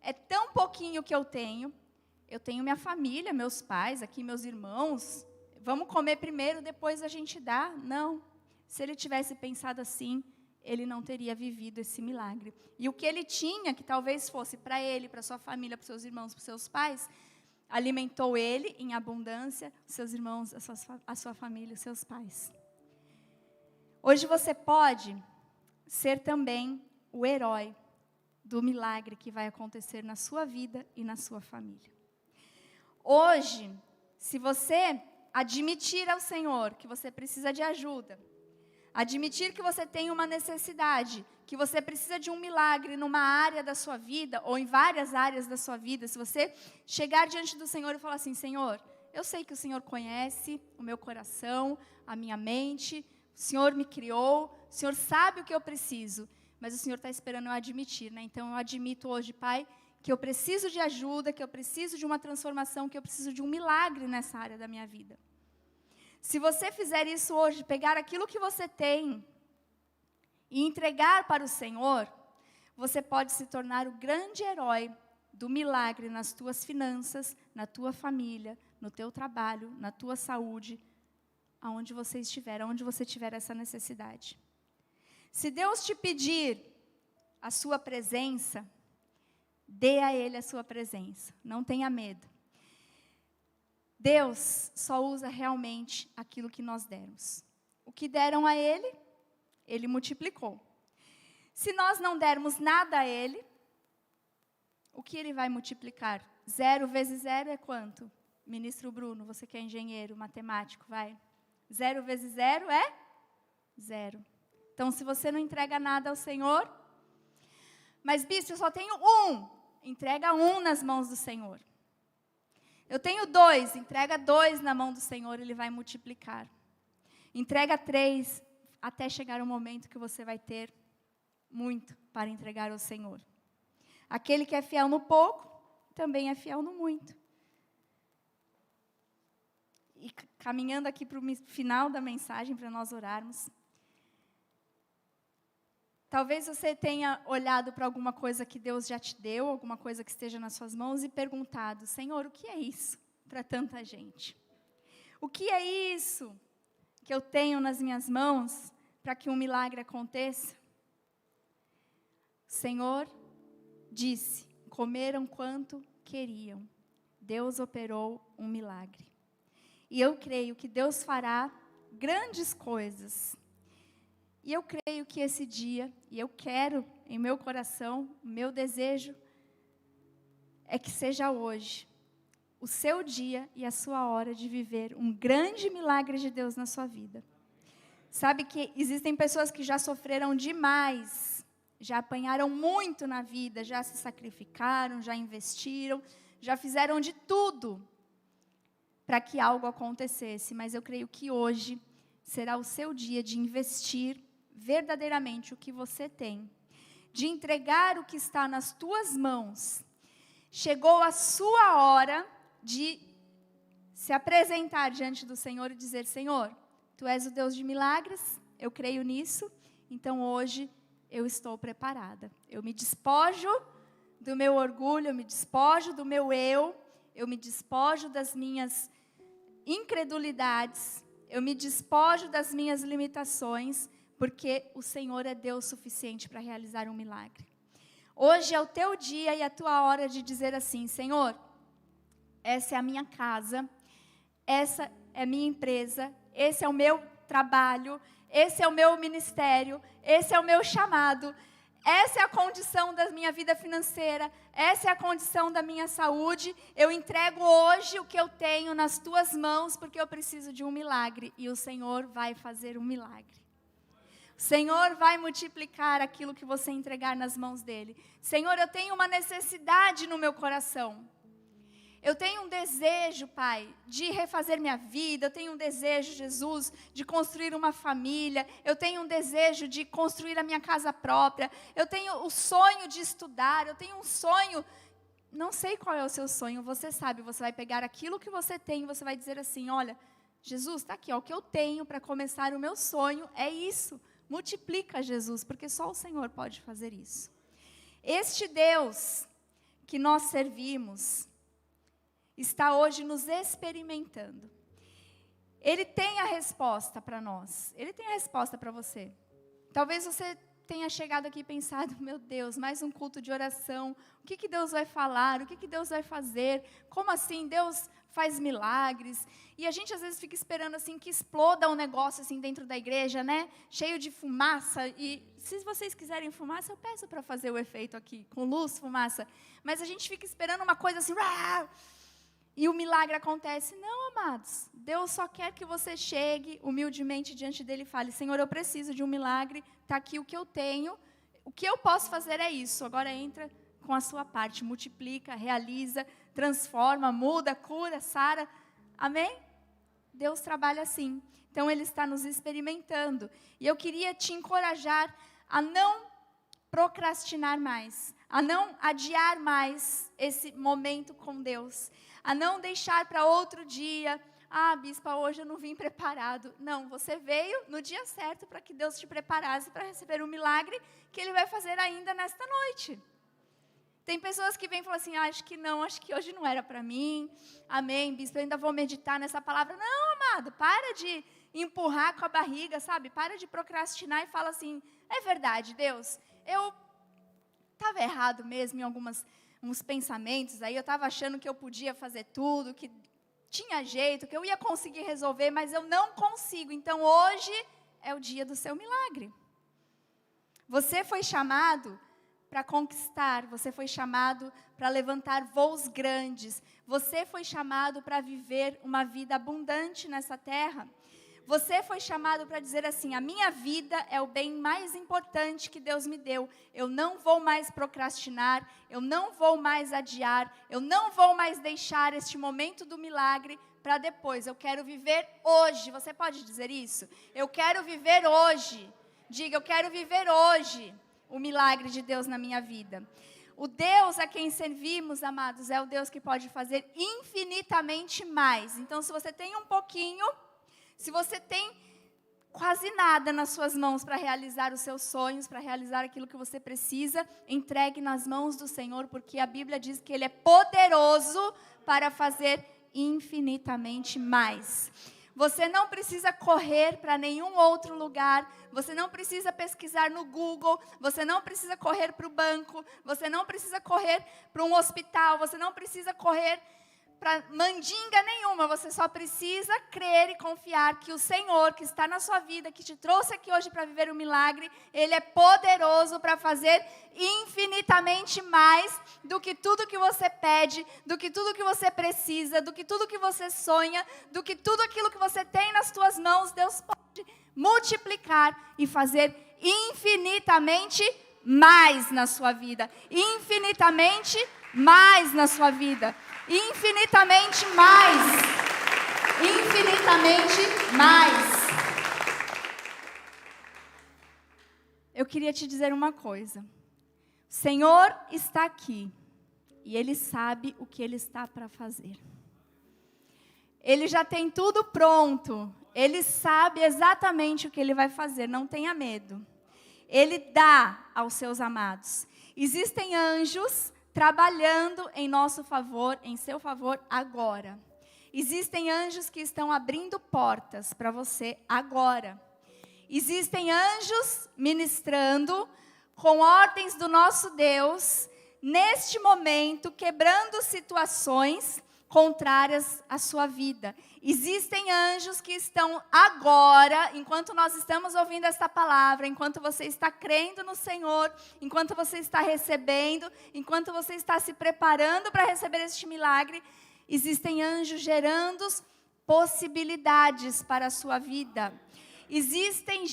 é tão pouquinho que eu tenho minha família, meus pais, aqui meus irmãos, vamos comer primeiro, depois a gente dá. Não, se ele tivesse pensado assim, ele não teria vivido esse milagre. E o que ele tinha, que talvez fosse para ele, para sua família, para seus irmãos, para seus pais, alimentou ele em abundância, seus irmãos, a sua família, os seus pais. Hoje você pode ser também o herói do milagre que vai acontecer na sua vida e na sua família. Hoje, se você admitir ao Senhor que você precisa de ajuda, Admitir que você tem uma necessidade, que você precisa de um milagre numa área da sua vida, ou em várias áreas da sua vida. Se você chegar diante do Senhor e falar assim, Senhor, eu sei que o Senhor conhece o meu coração, a minha mente, o Senhor me criou, o Senhor sabe o que eu preciso, mas o Senhor está esperando eu admitir, né? Então eu admito hoje, Pai, que eu preciso de ajuda, que eu preciso de uma transformação, que eu preciso de um milagre nessa área da minha vida. Se você fizer isso hoje, pegar aquilo que você tem e entregar para o Senhor, você pode se tornar o grande herói do milagre nas tuas finanças, na tua família, no teu trabalho, na tua saúde, aonde você estiver, aonde você tiver essa necessidade. Se Deus te pedir a sua presença, dê a Ele a sua presença, não tenha medo. Deus só usa realmente aquilo que nós demos. O que deram a Ele, Ele multiplicou. Se nós não dermos nada a Ele, o que Ele vai multiplicar? 0 vezes 0 é quanto? Ministro Bruno, você que é engenheiro, matemático, vai. 0 vezes 0 é 0. Então, se você não entrega nada ao Senhor, mas, bispo, eu só tenho 1, entrega 1 nas mãos do Senhor. Eu tenho 2, entrega 2 na mão do Senhor, Ele vai multiplicar. Entrega 3, até chegar o momento que você vai ter muito para entregar ao Senhor. Aquele que é fiel no pouco, também é fiel no muito. E caminhando aqui para o final da mensagem, para nós orarmos. Talvez você tenha olhado para alguma coisa que Deus já te deu, alguma coisa que esteja nas suas mãos e perguntado, Senhor, o que é isso para tanta gente? O que é isso que eu tenho nas minhas mãos para que um milagre aconteça? O Senhor disse, comeram quanto queriam. Deus operou um milagre. E eu creio que Deus fará grandes coisas. E eu creio que esse dia, e eu quero em meu coração, o meu desejo é que seja hoje o seu dia e a sua hora de viver um grande milagre de Deus na sua vida. Sabe que existem pessoas que já sofreram demais, já apanharam muito na vida, já se sacrificaram, já investiram, já fizeram de tudo para que algo acontecesse. Mas eu creio que hoje será o seu dia de investir verdadeiramente o que você tem, de entregar o que está nas tuas mãos. Chegou a sua hora de se apresentar diante do Senhor e dizer, Senhor, Tu és o Deus de milagres, eu creio nisso, então hoje eu estou preparada. Eu me despojo do meu orgulho, eu me despojo do meu eu me despojo das minhas incredulidades, eu me despojo das minhas limitações, porque o Senhor é Deus suficiente para realizar um milagre. Hoje é o teu dia e a tua hora de dizer assim, Senhor, essa é a minha casa, essa é a minha empresa, esse é o meu trabalho, esse é o meu ministério, esse é o meu chamado, essa é a condição da minha vida financeira, essa é a condição da minha saúde, eu entrego hoje o que eu tenho nas tuas mãos, porque eu preciso de um milagre, e o Senhor vai fazer um milagre. O Senhor vai multiplicar aquilo que você entregar nas mãos dEle. Senhor, eu tenho uma necessidade no meu coração. Eu tenho um desejo, Pai, de refazer minha vida. Eu tenho um desejo, Jesus, de construir uma família. Eu tenho um desejo de construir a minha casa própria. Eu tenho o sonho de estudar. Eu tenho um sonho. Não sei qual é o seu sonho, você sabe. Você vai pegar aquilo que você tem e você vai dizer assim, olha, Jesus, está aqui, ó, o que eu tenho para começar o meu sonho é isso. Multiplica, Jesus, porque só o Senhor pode fazer isso. Este Deus que nós servimos está hoje nos experimentando. Ele tem a resposta para nós. Ele tem a resposta para você. Talvez você tenha chegado aqui e pensado, meu Deus, mais um culto de oração. O que Deus vai falar? O que Deus vai fazer? Como assim? Deus faz milagres. E a gente às vezes fica esperando assim que exploda um negócio assim dentro da igreja, né? Cheio de fumaça. E se vocês quiserem fumaça, eu peço para fazer o efeito aqui, com luz, fumaça. Mas a gente fica esperando uma coisa assim. Rah! e o milagre acontece. Não, amados. Deus só quer que você chegue humildemente diante dele e fale: Senhor, eu preciso de um milagre, está aqui o que eu tenho, o que eu posso fazer é isso. Agora entra com a sua parte, multiplica, realiza, transforma, muda, cura, sara. Amém? Deus trabalha assim. Então, Ele está nos experimentando. E eu queria te encorajar a não procrastinar mais, a não adiar mais esse momento com Deus, a não deixar para outro dia. Ah, bispa, hoje eu não vim preparado. Não, você veio no dia certo para que Deus te preparasse para receber o milagre que Ele vai fazer ainda nesta noite. Tem pessoas que vêm e falam assim: acho que não, acho que hoje não era para mim. Amém, bispo, eu ainda vou meditar nessa palavra. Não, amado, para de empurrar com a barriga, sabe? Para de procrastinar e fala assim: é verdade, Deus, eu estava errado mesmo em uns pensamentos aí, eu estava achando que eu podia fazer tudo, que tinha jeito, que eu ia conseguir resolver, mas eu não consigo. Então hoje é o dia do seu milagre. Você foi chamado para conquistar, você foi chamado para levantar voos grandes, você foi chamado para viver uma vida abundante nessa terra. Você foi chamado para dizer assim: a minha vida é o bem mais importante que Deus me deu. Eu não vou mais procrastinar, eu não vou mais adiar, eu não vou mais deixar este momento do milagre para depois. Eu quero viver hoje. Você pode dizer isso? Eu quero viver hoje. Diga: eu quero viver hoje o milagre de Deus na minha vida. O Deus a quem servimos, amados, é o Deus que pode fazer infinitamente mais. Então, se você tem um pouquinho, se você tem quase nada nas suas mãos para realizar os seus sonhos, para realizar aquilo que você precisa, entregue nas mãos do Senhor, porque a Bíblia diz que Ele é poderoso para fazer infinitamente mais. Você não precisa correr para nenhum outro lugar, você não precisa pesquisar no Google, você não precisa correr para o banco, você não precisa correr para um hospital, você não precisa correr para mandinga nenhuma, você só precisa crer e confiar que o Senhor que está na sua vida, que te trouxe aqui hoje para viver um milagre, Ele é poderoso para fazer infinitamente mais do que tudo que você pede, do que tudo que você precisa, do que tudo que você sonha, do que tudo aquilo que você tem nas suas mãos. Deus pode multiplicar e fazer infinitamente mais na sua vida, infinitamente mais na sua vida. Infinitamente mais. Infinitamente mais. Eu queria te dizer uma coisa. O Senhor está aqui e Ele sabe o que Ele está para fazer. Ele já tem tudo pronto. Ele sabe exatamente o que Ele vai fazer. Não tenha medo. Ele dá aos seus amados. Existem anjos trabalhando em nosso favor, em seu favor agora. Existem anjos que estão abrindo portas para você agora. Existem anjos ministrando com ordens do nosso Deus, neste momento, quebrando situações contrárias à sua vida. Existem anjos que estão agora, enquanto nós estamos ouvindo esta palavra, enquanto você está crendo no Senhor, enquanto você está recebendo, enquanto você está se preparando para receber este milagre, existem anjos gerando possibilidades para a sua vida. Existem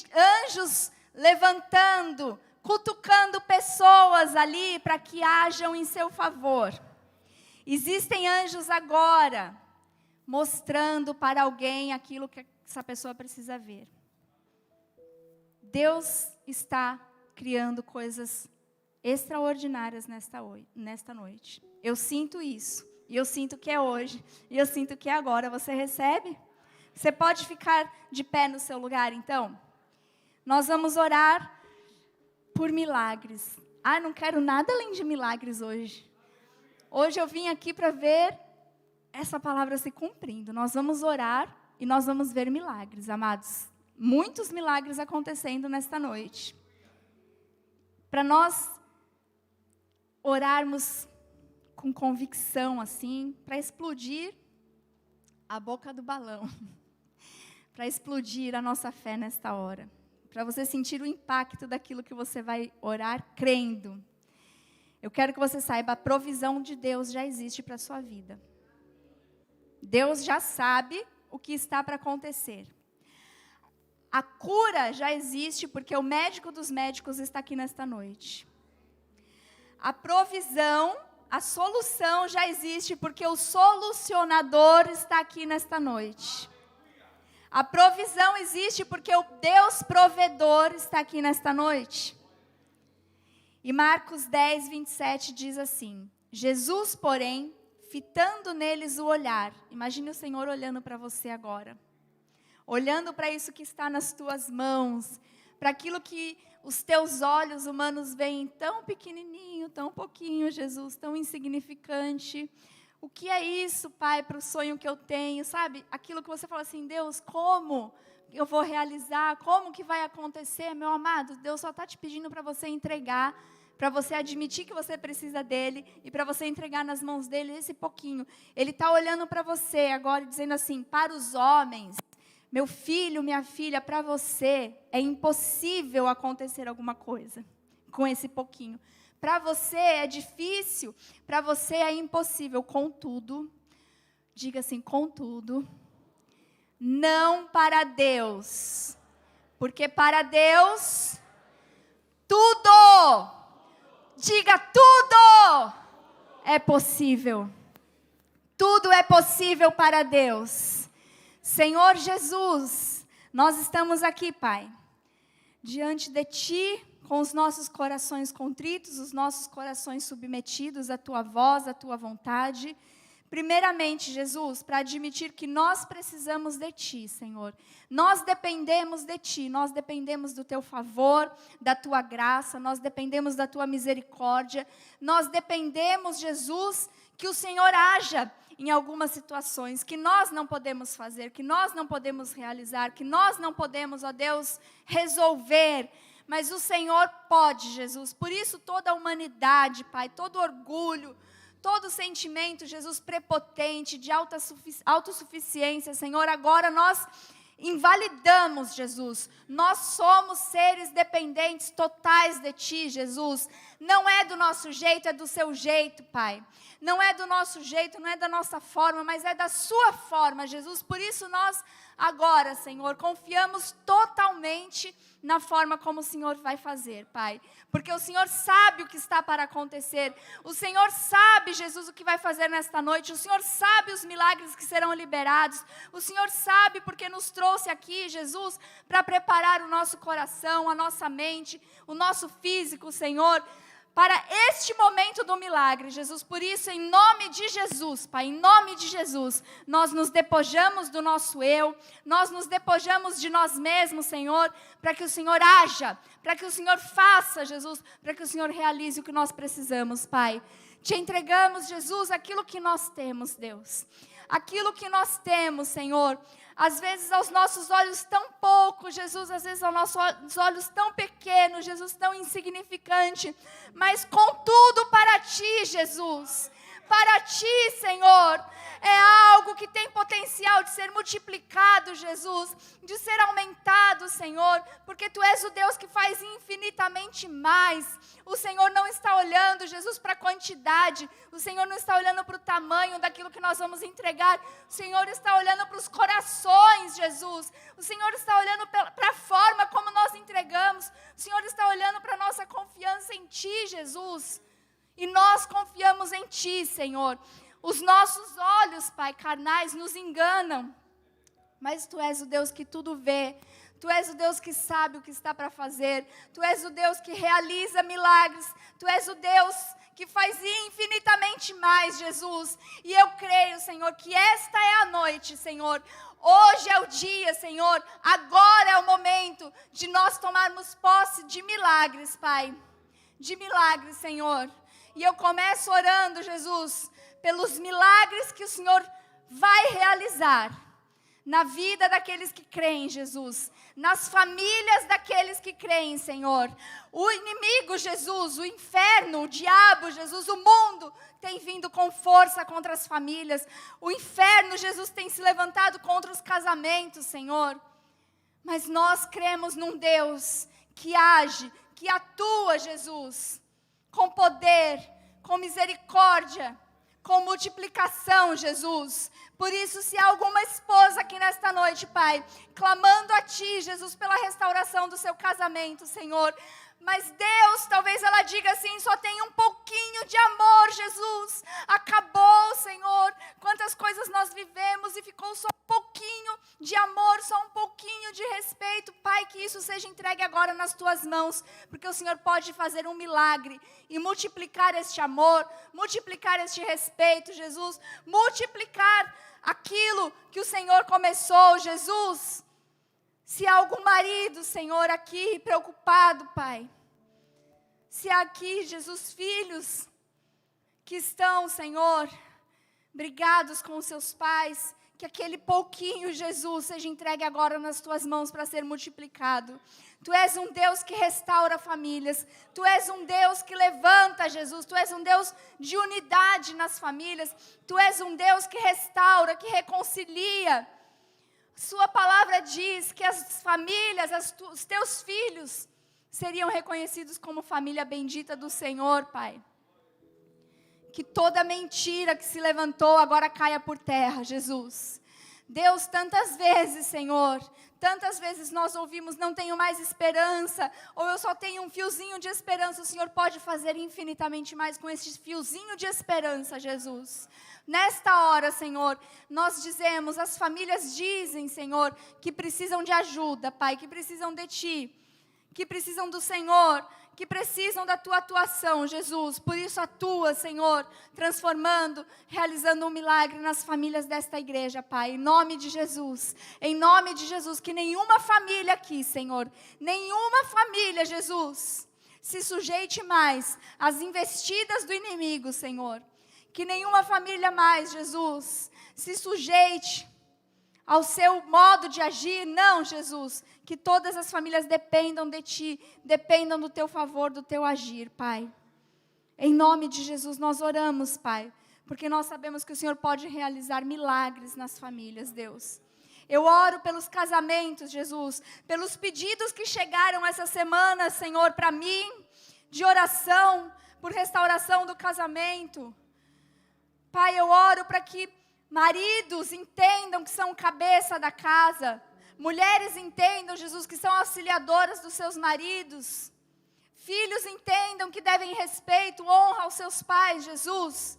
anjos levantando, cutucando pessoas ali para que hajam em seu favor. Existem anjos agora mostrando para alguém aquilo que essa pessoa precisa ver. Deus está criando coisas extraordinárias nesta noite. Eu sinto isso. E eu sinto que é hoje. E eu sinto que é agora. Você recebe? Você pode ficar de pé no seu lugar, então? Nós vamos orar por milagres. Ah, não quero nada além de milagres hoje. Hoje eu vim aqui para ver essa palavra se cumprindo. Nós vamos orar e nós vamos ver milagres, amados. Muitos milagres acontecendo nesta noite. Para nós orarmos com convicção, assim, para explodir a boca do balão. Para explodir a nossa fé nesta hora. Para você sentir o impacto daquilo que você vai orar crendo. Eu quero que você saiba, a provisão de Deus já existe para a sua vida. Deus já sabe o que está para acontecer. A cura já existe porque o médico dos médicos está aqui nesta noite. A provisão, a solução já existe porque o solucionador está aqui nesta noite. A provisão existe porque o Deus provedor está aqui nesta noite. E Marcos 10, 27 diz assim: Jesus, porém, fitando neles o olhar. Imagine o Senhor olhando para você agora. Olhando para isso que está nas tuas mãos, para aquilo que os teus olhos humanos veem tão pequenininho, tão pouquinho, Jesus, tão insignificante. O que é isso, Pai, para o sonho que eu tenho, sabe? Aquilo que você fala assim, Deus, como eu vou realizar? Como que vai acontecer? Meu amado, Deus só está te pedindo para você entregar, para você admitir que você precisa dele e para você entregar nas mãos dele esse pouquinho. Ele está olhando para você agora e dizendo assim, para os homens, meu filho, minha filha, para você é impossível acontecer alguma coisa com esse pouquinho. Para você é difícil, para você é impossível. Contudo, diga assim, contudo, não para Deus. Porque para Deus, tudo, diga tudo, é possível. Tudo é possível para Deus. Senhor Jesus, nós estamos aqui, Pai, diante de Ti, com os nossos corações contritos, os nossos corações submetidos à Tua voz, à Tua vontade. Primeiramente, Jesus, para admitir que nós precisamos de Ti, Senhor. Nós dependemos de Ti, nós dependemos do Teu favor, da Tua graça, nós dependemos da Tua misericórdia. Nós dependemos, Jesus, que o Senhor haja em algumas situações que nós não podemos fazer, que nós não podemos realizar, que nós não podemos, ó Deus, resolver. Mas o Senhor pode, Jesus. Por isso toda a humanidade, Pai, todo orgulho, todo sentimento, Jesus, prepotente, de autossuficiência, Senhor, agora nós invalidamos, Jesus. Nós somos seres dependentes totais de Ti, Jesus. Não é do nosso jeito, é do Seu jeito, Pai. Não é do nosso jeito, não é da nossa forma, mas é da Sua forma, Jesus. Por isso nós agora, Senhor, confiamos totalmente na forma como o Senhor vai fazer, Pai. Porque o Senhor sabe o que está para acontecer. O Senhor sabe, Jesus, o que vai fazer nesta noite. O Senhor sabe os milagres que serão liberados. O Senhor sabe porque nos trouxe aqui, Jesus, para preparar o nosso coração, a nossa mente, o nosso físico, Senhor, para este momento do milagre, Jesus. Por isso, em nome de Jesus, Pai, em nome de Jesus, nós nos despojamos do nosso eu, nós nos despojamos de nós mesmos, Senhor, para que o Senhor haja, para que o Senhor faça, Jesus, para que o Senhor realize o que nós precisamos, Pai. Te entregamos, Jesus, aquilo que nós temos, Deus. Aquilo que nós temos, Senhor. Às vezes aos nossos olhos tão pouco, Jesus, às vezes aos nossos olhos tão pequenos, Jesus, tão insignificante, mas contudo para Ti, Jesus, para Ti, Senhor, é algo que tem potencial de ser multiplicado, Jesus, de ser aumentado, Senhor, porque Tu és o Deus que faz infinitamente mais. O Senhor não está olhando, Jesus, para a quantidade, o Senhor não está olhando para o tamanho daquilo que nós vamos entregar, o Senhor está olhando para os corações, Jesus, o Senhor está olhando para a forma como nós entregamos, o Senhor está olhando para a nossa confiança em Ti, Jesus, e nós confiamos em Ti, Senhor. Os nossos olhos, Pai, carnais, nos enganam, mas Tu és o Deus que tudo vê. Tu és o Deus que sabe o que está para fazer. Tu és o Deus que realiza milagres. Tu és o Deus que faz infinitamente mais, Jesus. E eu creio, Senhor, que esta é a noite, Senhor. Hoje é o dia, Senhor. Agora é o momento de nós tomarmos posse de milagres, Pai. De milagres, Senhor. E eu começo orando, Jesus, pelos milagres que o Senhor vai realizar na vida daqueles que creem, Jesus, nas famílias daqueles que creem, Senhor. O inimigo, Jesus, o inferno, o diabo, Jesus, o mundo tem vindo com força contra as famílias. O inferno, Jesus, tem se levantado contra os casamentos, Senhor. Mas nós cremos num Deus que age, que atua, Jesus, com poder, com misericórdia, com multiplicação, Jesus. Por isso, se há alguma esposa aqui nesta noite, Pai, clamando a Ti, Jesus, pela restauração do seu casamento, Senhor, mas Deus, talvez ela diga assim, só tem um pouquinho de amor, Jesus. Acabou, Senhor. Quantas coisas nós vivemos e ficou só um pouquinho de amor, só um pouquinho de respeito. Pai, que isso seja entregue agora nas Tuas mãos, porque o Senhor pode fazer um milagre e multiplicar este amor, multiplicar este respeito, Jesus, multiplicar aquilo que o Senhor começou, Jesus. Se há algum marido, Senhor, aqui preocupado, Pai. Se há aqui, Jesus, filhos que estão, Senhor, brigados com os seus pais, que aquele pouquinho, Jesus, seja entregue agora nas Tuas mãos para ser multiplicado. Tu és um Deus que restaura famílias. Tu és um Deus que levanta, Jesus. Tu és um Deus de unidade nas famílias. Tu és um Deus que restaura, que reconcilia. Sua palavra diz que as famílias, os Teus filhos, seriam reconhecidos como família bendita do Senhor, Pai. Que toda mentira que se levantou agora caia por terra, Jesus. Deus, tantas vezes, Senhor, tantas vezes nós ouvimos, não tenho mais esperança, ou eu só tenho um fiozinho de esperança. O Senhor pode fazer infinitamente mais com esse fiozinho de esperança, Jesus. Nesta hora, Senhor, nós dizemos, as famílias dizem, Senhor, que precisam de ajuda, Pai, que precisam de Ti, que precisam do Senhor, que precisam da Tua atuação, Jesus. Por isso atua, Senhor, transformando, realizando um milagre nas famílias desta igreja, Pai, em nome de Jesus, que nenhuma família aqui, Senhor, nenhuma família, Jesus, se sujeite mais às investidas do inimigo, Senhor. Que nenhuma família mais, Jesus, se sujeite ao seu modo de agir. Não, Jesus, que todas as famílias dependam de Ti, dependam do Teu favor, do Teu agir, Pai. Em nome de Jesus nós oramos, Pai, porque nós sabemos que o Senhor pode realizar milagres nas famílias, Deus. Eu oro pelos casamentos, Jesus, pelos pedidos que chegaram essa semana, Senhor, para mim, de oração, por restauração do casamento. Pai, eu oro para que maridos entendam que são cabeça da casa. Mulheres entendam, Jesus, que são auxiliadoras dos seus maridos. Filhos entendam que devem respeito, honra aos seus pais, Jesus.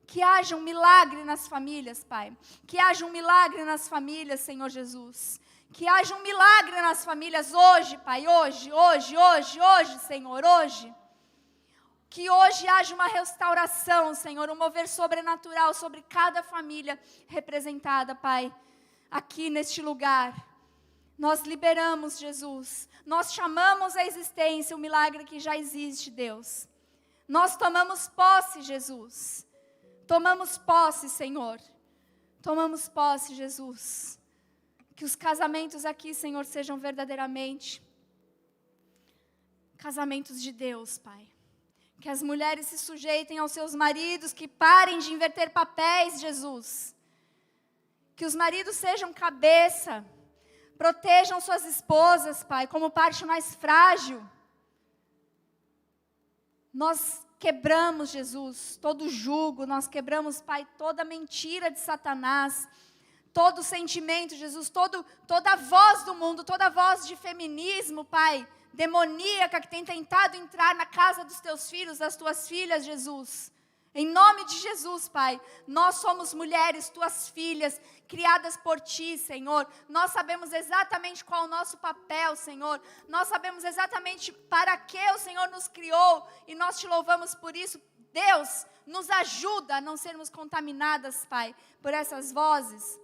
Que haja um milagre nas famílias, Pai. Que haja um milagre nas famílias, Senhor Jesus. Que haja um milagre nas famílias hoje, Pai. Hoje, Senhor, hoje. Que hoje haja uma restauração, Senhor, um mover sobrenatural sobre cada família representada, Pai, aqui neste lugar. Nós liberamos, Jesus, nós chamamos à existência o milagre que já existe, Deus. Nós tomamos posse, Jesus. Tomamos posse, Senhor. Tomamos posse, Jesus. Que os casamentos aqui, Senhor, sejam verdadeiramente casamentos de Deus, Pai. Que as mulheres se sujeitem aos seus maridos, que parem de inverter papéis, Jesus. Que os maridos sejam cabeça, protejam suas esposas, Pai, como parte mais frágil. Nós quebramos, Jesus, todo jugo, nós quebramos, Pai, toda mentira de Satanás, todo sentimento, Jesus, toda voz do mundo, toda voz de feminismo, Pai, demoníaca que tem tentado entrar na casa dos Teus filhos, das Tuas filhas, Jesus. Em nome de Jesus, Pai, nós somos mulheres, Tuas filhas, criadas por Ti, Senhor. Nós sabemos exatamente qual é o nosso papel, Senhor. Nós sabemos exatamente para que o Senhor nos criou e nós Te louvamos por isso. Deus, nos ajuda a não sermos contaminadas, Pai, por essas vozes.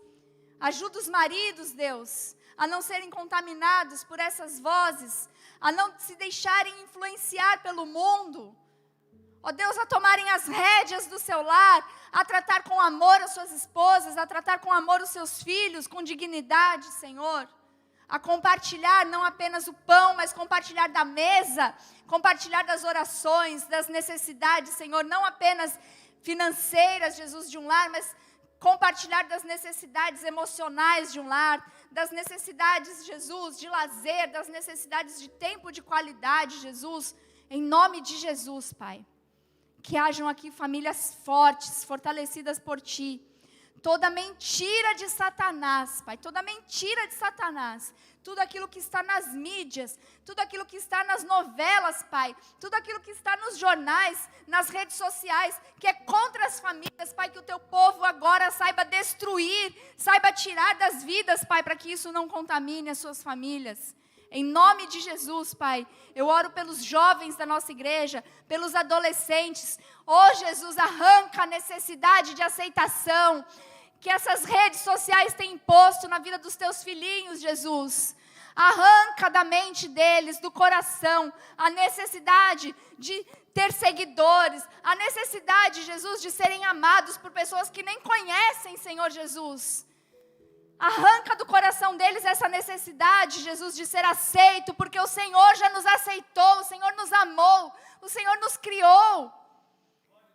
Ajuda os maridos, Deus, a não serem contaminados por essas vozes, a não se deixarem influenciar pelo mundo. Ó Deus, a tomarem as rédeas do seu lar, a tratar com amor as suas esposas, a tratar com amor os seus filhos, com dignidade, Senhor. A compartilhar não apenas o pão, mas compartilhar da mesa, compartilhar das orações, das necessidades, Senhor, não apenas financeiras, Jesus, de um lar, mas compartilhar das necessidades emocionais de um lar, das necessidades, Jesus, de lazer, das necessidades de tempo de qualidade, Jesus, em nome de Jesus, Pai. Que hajam aqui famílias fortes, fortalecidas por Ti. Toda mentira de Satanás, Pai, toda mentira de Satanás, tudo aquilo que está nas mídias, tudo aquilo que está nas novelas, Pai, tudo aquilo que está nos jornais, nas redes sociais, que é contra as famílias, Pai, que o Teu povo agora saiba destruir, saiba tirar das vidas, Pai, para que isso não contamine as suas famílias. Em nome de Jesus, Pai, eu oro pelos jovens da nossa igreja, pelos adolescentes. Oh, Jesus, arranca a necessidade de aceitação que essas redes sociais têm imposto na vida dos teus filhinhos, Jesus. Arranca da mente deles, do coração, a necessidade de ter seguidores, a necessidade, Jesus, de serem amados por pessoas que nem conhecem, Senhor Jesus. Arranca do coração deles essa necessidade, Jesus, de ser aceito, porque o Senhor já nos aceitou, o Senhor nos amou, o Senhor nos criou.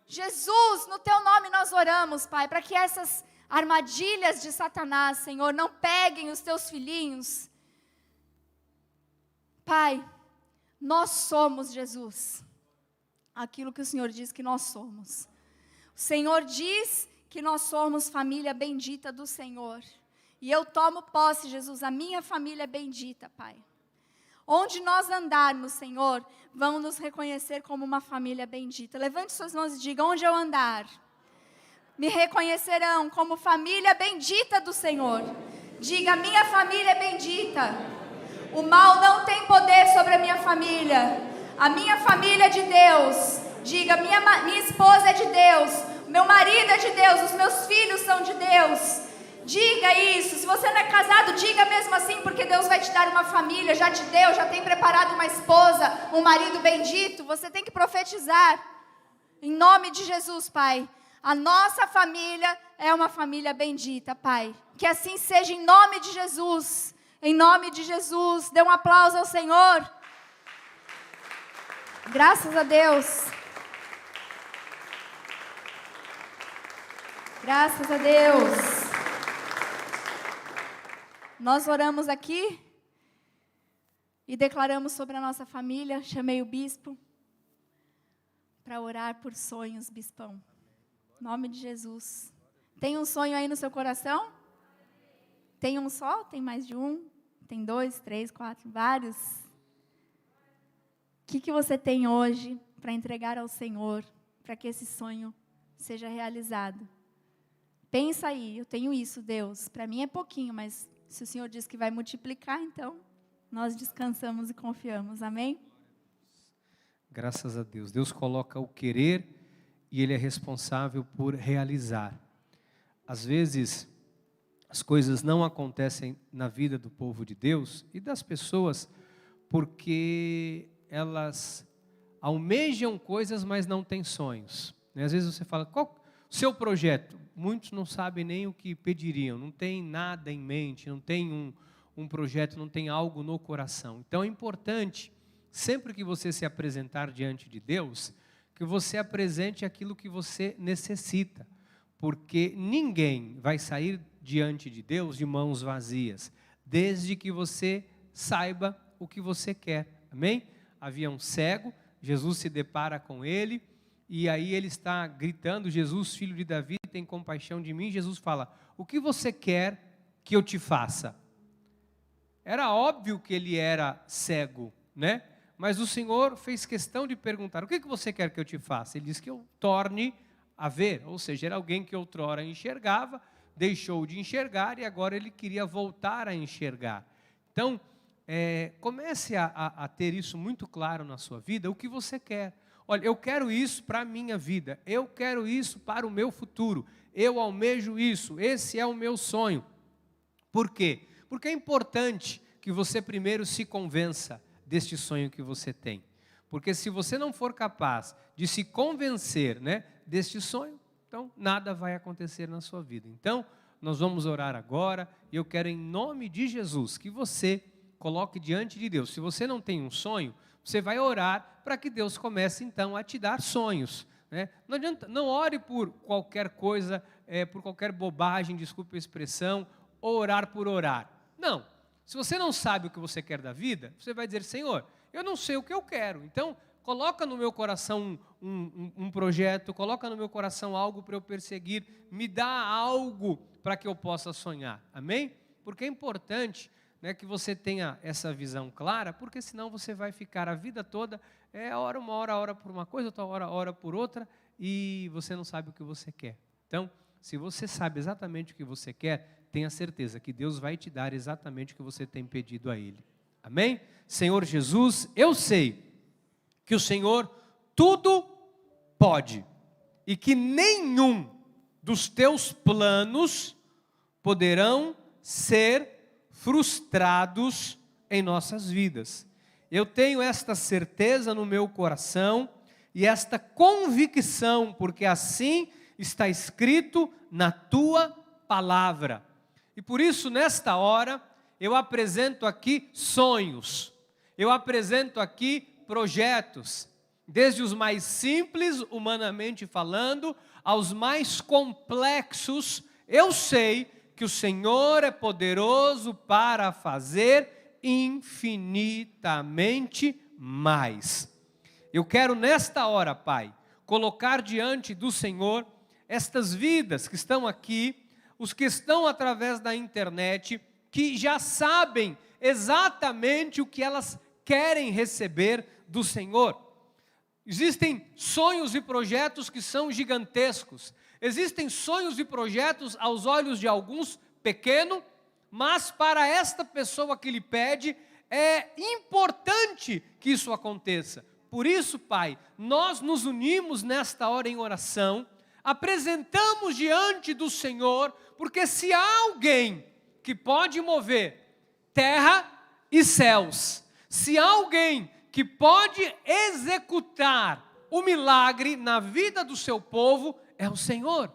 Jesus, no Teu nome nós oramos, Pai, para que essas armadilhas de Satanás, Senhor, não peguem os Teus filhinhos. Pai, nós somos, Jesus, aquilo que o Senhor diz que nós somos. O Senhor diz que nós somos família bendita do Senhor. E eu tomo posse, Jesus, a minha família é bendita, Pai. Onde nós andarmos, Senhor, vão nos reconhecer como uma família bendita. Levante suas mãos e diga, onde eu andar, me reconhecerão como família bendita do Senhor. Diga, minha família é bendita. O mal não tem poder sobre a minha família. A minha família é de Deus. Diga, minha esposa é de Deus. Meu marido é de Deus. Os meus filhos são de Deus. Diga isso, se você não é casado, diga mesmo assim, porque Deus vai te dar uma família, já te deu, já tem preparado uma esposa, um marido bendito, você tem que profetizar, em nome de Jesus, Pai, a nossa família é uma família bendita, Pai, que assim seja em nome de Jesus, dê um aplauso ao Senhor, graças a Deus, graças a Deus. Nós oramos aqui e declaramos sobre a nossa família. Chamei o bispo para orar por sonhos, bispão. Em nome de Jesus. Tem um sonho aí no seu coração? Tem um só? Tem mais de um? Tem 2, 3, 4, vários? O que você tem hoje para entregar ao Senhor, para que esse sonho seja realizado? Pensa aí, eu tenho isso, Deus. Para mim é pouquinho, mas se o Senhor diz que vai multiplicar, então nós descansamos e confiamos. Amém? Graças a Deus. Deus coloca o querer e Ele é responsável por realizar. Às vezes, as coisas não acontecem na vida do povo de Deus e das pessoas porque elas almejam coisas, mas não têm sonhos. Às vezes você fala, qual o seu projeto? Muitos não sabem nem o que pediriam, não tem nada em mente, não tem um projeto, não tem algo no coração. Então é importante, sempre que você se apresentar diante de Deus, que você apresente aquilo que você necessita, porque ninguém vai sair diante de Deus de mãos vazias, desde que você saiba o que você quer, amém? Havia um cego, Jesus se depara com ele, e aí ele está gritando, Jesus, filho de Davi, tem compaixão de mim. Jesus fala, o que você quer que eu te faça? Era óbvio que ele era cego, né? Mas o Senhor fez questão de perguntar, o que você quer que eu te faça? Ele disse que eu torne a ver, ou seja, era alguém que outrora enxergava, deixou de enxergar e agora ele queria voltar a enxergar. Então, comece a ter isso muito claro na sua vida, o que você quer. Olha, eu quero isso para a minha vida, eu quero isso para o meu futuro, eu almejo isso, esse é o meu sonho. Por quê? Porque é importante que você primeiro se convença deste sonho que você tem. Porque se você não for capaz de se convencer, né, deste sonho, então nada vai acontecer na sua vida. Então, nós vamos orar agora e eu quero em nome de Jesus que você coloque diante de Deus. Se você não tem um sonho, você vai orar para que Deus comece então a te dar sonhos, né? Não adianta, não ore por qualquer coisa, por qualquer bobagem, desculpe a expressão, orar por orar. Não, se você não sabe o que você quer da vida, você vai dizer, Senhor, eu não sei o que eu quero, então coloca no meu coração um projeto, coloca no meu coração algo para eu perseguir, me dá algo para que eu possa sonhar, amém? Porque é importante, né, que você tenha essa visão clara, porque senão você vai ficar a vida toda, uma hora por uma coisa, outra hora por outra, e você não sabe o que você quer. Então, se você sabe exatamente o que você quer, tenha certeza que Deus vai te dar exatamente o que você tem pedido a Ele. Amém? Senhor Jesus, eu sei que o Senhor tudo pode e que nenhum dos teus planos poderão ser frustrados em nossas vidas. Eu tenho esta certeza no meu coração e esta convicção, porque assim está escrito na tua palavra. E por isso, nesta hora, eu apresento aqui sonhos, eu apresento aqui projetos, desde os mais simples, humanamente falando, aos mais complexos. Eu sei que o Senhor é poderoso para fazer infinitamente mais. Eu quero nesta hora, Pai, colocar diante do Senhor estas vidas que estão aqui, os que estão através da internet, que já sabem exatamente o que elas querem receber do Senhor. Existem sonhos e projetos que são gigantescos. Existem sonhos e projetos aos olhos de alguns pequeno, mas para esta pessoa que lhe pede, é importante que isso aconteça. Por isso, Pai, nós nos unimos nesta hora em oração, apresentamos diante do Senhor, porque se há alguém que pode mover terra e céus, se há alguém que pode executar o milagre na vida do seu povo, é o Senhor.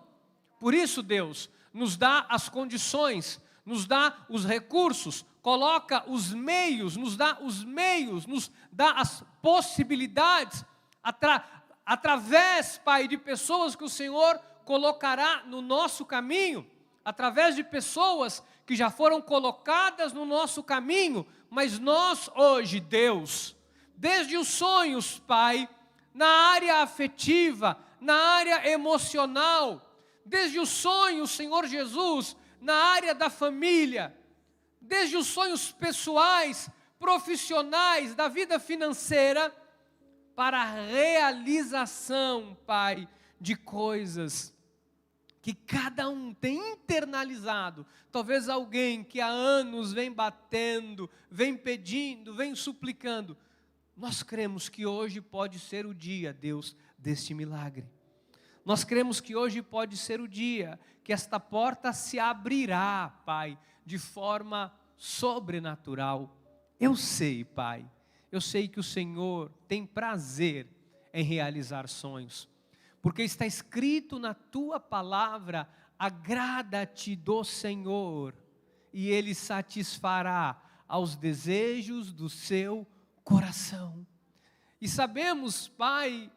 Por isso, Deus nos dá as condições, nos dá os recursos, coloca os meios, nos dá as possibilidades, através, Pai, de pessoas que o Senhor colocará no nosso caminho, através de pessoas que já foram colocadas no nosso caminho, mas nós hoje, Deus, desde os sonhos, Pai, na área afetiva, na área emocional, desde os sonhos, Senhor Jesus, na área da família, desde os sonhos pessoais, profissionais, da vida financeira, para a realização, Pai, de coisas que cada um tem internalizado. Talvez alguém que há anos vem batendo, vem pedindo, vem suplicando. Nós cremos que hoje pode ser o dia, Deus, deste milagre. Nós cremos que hoje pode ser o dia que esta porta se abrirá, Pai, de forma sobrenatural. Eu sei, Pai, eu sei que o Senhor tem prazer em realizar sonhos, porque está escrito na Tua palavra: agrada-te do Senhor, e Ele satisfará aos desejos do seu coração. E sabemos, Pai,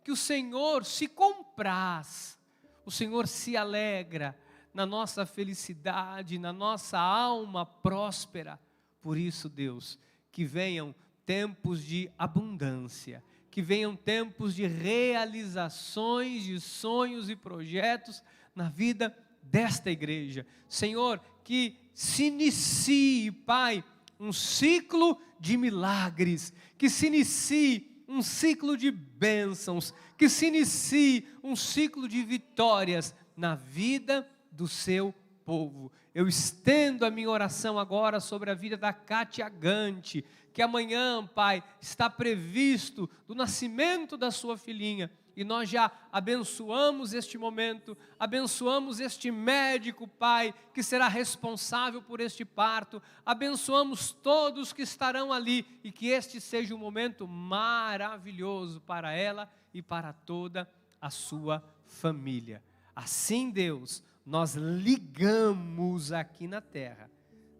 que o Senhor se compraz, o Senhor se alegra na nossa felicidade, na nossa alma próspera. Por isso, Deus, que venham tempos de abundância, que venham tempos de realizações de sonhos e projetos na vida desta igreja. Senhor, que se inicie, Pai, um ciclo de milagres, que se inicie um ciclo de bênçãos, que se inicie um ciclo de vitórias na vida do seu povo. Eu estendo a minha oração agora sobre a vida da Kátia Gante, que amanhã, Pai, está previsto do nascimento da sua filhinha, e nós já abençoamos este momento, abençoamos este médico, Pai, que será responsável por este parto, abençoamos todos que estarão ali, e que este seja um momento maravilhoso para ela e para toda a sua família. Assim, Deus, nós ligamos aqui na terra,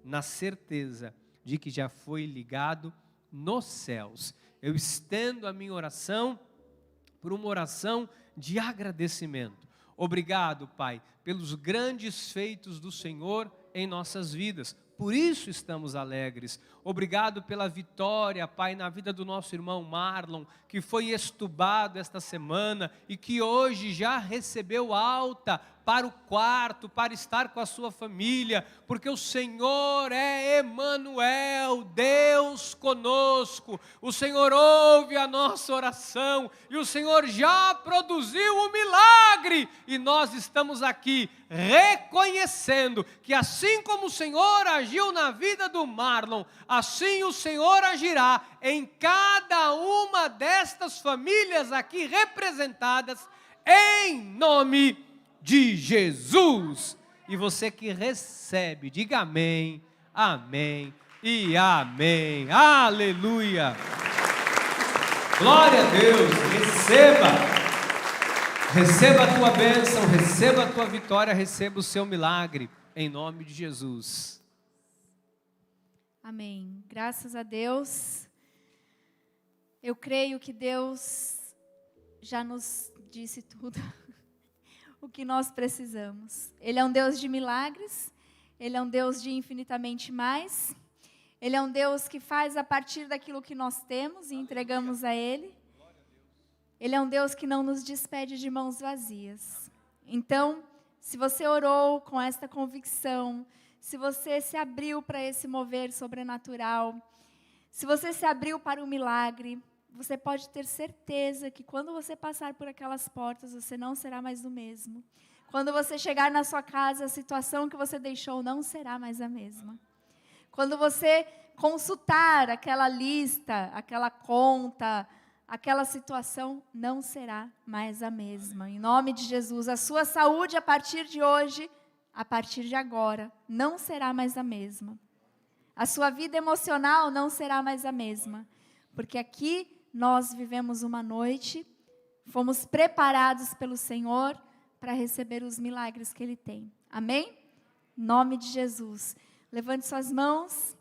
na certeza de que já foi ligado nos céus. Eu estendo a minha oração por uma oração de agradecimento. Obrigado, Pai, pelos grandes feitos do Senhor em nossas vidas. por isso estamos alegres. Obrigado pela vitória, Pai, na vida do nosso irmão Marlon, que foi estubado esta semana e que hoje já recebeu alta para o quarto, para estar com a sua família, porque o Senhor é Emanuel, Deus conosco. O Senhor ouve a nossa oração e o Senhor já produziu o milagre, e nós estamos aqui reconhecendo que assim como o Senhor agiu na vida do Marlon, assim o Senhor agirá em cada uma destas famílias aqui representadas, em nome de Jesus. E você que recebe, diga amém, amém e amém. Aleluia. Glória a Deus. Receba a tua bênção, receba a tua vitória, receba o seu milagre, em nome de Jesus. Amém. Graças a Deus. Eu creio que Deus já nos disse tudo o que nós precisamos. Ele é um Deus de milagres, Ele é um Deus de infinitamente mais, Ele é um Deus que faz a partir daquilo que nós temos e entregamos a Ele. Ele é um Deus que não nos despede de mãos vazias. Então, se você orou com esta convicção, se você se abriu para esse mover sobrenatural, se você se abriu para o milagre, você pode ter certeza que quando você passar por aquelas portas, você não será mais o mesmo. Quando você chegar na sua casa, a situação que você deixou não será mais a mesma. Quando você consultar aquela lista, aquela conta, aquela situação não será mais a mesma. Em nome de Jesus, a sua saúde a partir de hoje, a partir de agora, não será mais a mesma. A sua vida emocional não será mais a mesma. Porque aqui nós vivemos uma noite, fomos preparados pelo Senhor para receber os milagres que Ele tem. Amém? Em nome de Jesus. Levante suas mãos,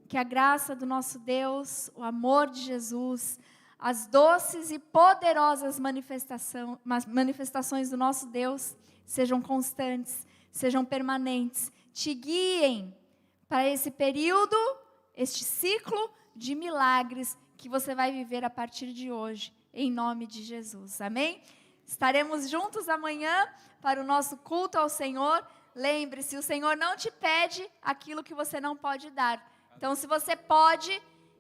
que a graça do nosso Deus, o amor de Jesus, as doces e poderosas manifestações do nosso Deus sejam constantes, sejam permanentes, te guiem para esse período, este ciclo de milagres que você vai viver a partir de hoje, em nome de Jesus. Amém? Estaremos juntos amanhã para o nosso culto ao Senhor. Lembre-se, o Senhor não te pede aquilo que você não pode dar. Então, se você pode,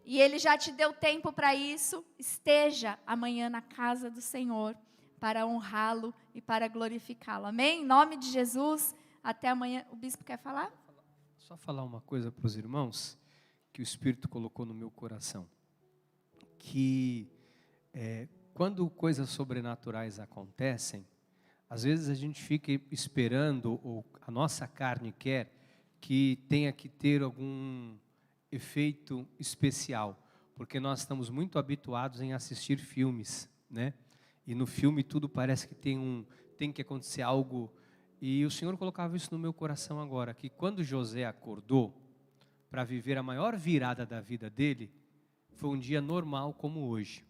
e Ele já te deu tempo para isso, esteja amanhã na casa do Senhor para honrá-lo e para glorificá-lo. Amém? Em nome de Jesus, até amanhã. O bispo quer falar? Só falar uma coisa para os irmãos, que o Espírito colocou no meu coração. Que quando coisas sobrenaturais acontecem, às vezes a gente fica esperando, ou a nossa carne quer, que tenha que ter algum efeito especial, porque nós estamos muito habituados em assistir filmes, né? E no filme tudo parece que tem que acontecer algo, e o Senhor colocava isso no meu coração agora, que quando José acordou para viver a maior virada da vida dele, foi um dia normal como hoje.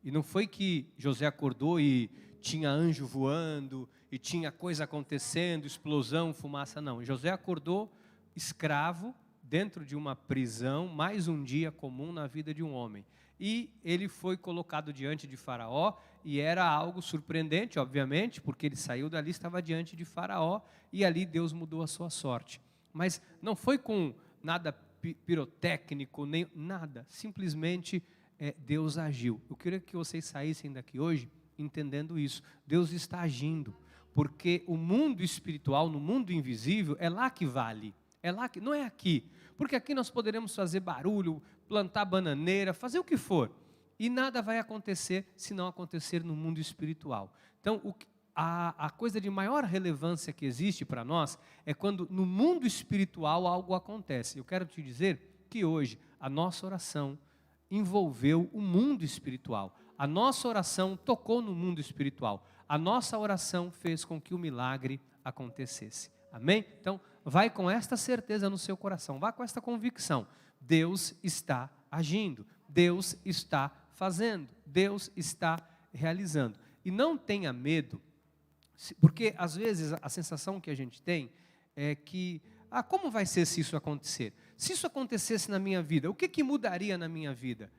E não foi que José acordou e tinha anjo voando, e tinha coisa acontecendo, explosão, fumaça, não. José acordou escravo, dentro de uma prisão, mais um dia comum na vida de um homem. E ele foi colocado diante de Faraó, e era algo surpreendente, obviamente, porque ele saiu dali, estava diante de Faraó, e ali Deus mudou a sua sorte. Mas não foi com nada pirotécnico, nem nada, simplesmente Deus agiu. Eu queria que vocês saíssem daqui hoje entendendo isso. Deus está agindo, porque o mundo espiritual, no mundo invisível, é lá que vale, é lá que, não é aqui, porque aqui nós poderemos fazer barulho, plantar bananeira, fazer o que for, e nada vai acontecer se não acontecer no mundo espiritual. Então, a coisa de maior relevância que existe para nós é quando no mundo espiritual algo acontece. Eu quero te dizer que hoje a nossa oração envolveu o mundo espiritual. A nossa oração tocou no mundo espiritual. A nossa oração fez com que o milagre acontecesse. Amém? Então, vai com esta certeza no seu coração, vá com esta convicção. Deus está agindo, Deus está fazendo, Deus está realizando. E não tenha medo, porque às vezes a sensação que a gente tem é que como vai ser se isso acontecer? Se isso acontecesse na minha vida, o que mudaria na minha vida?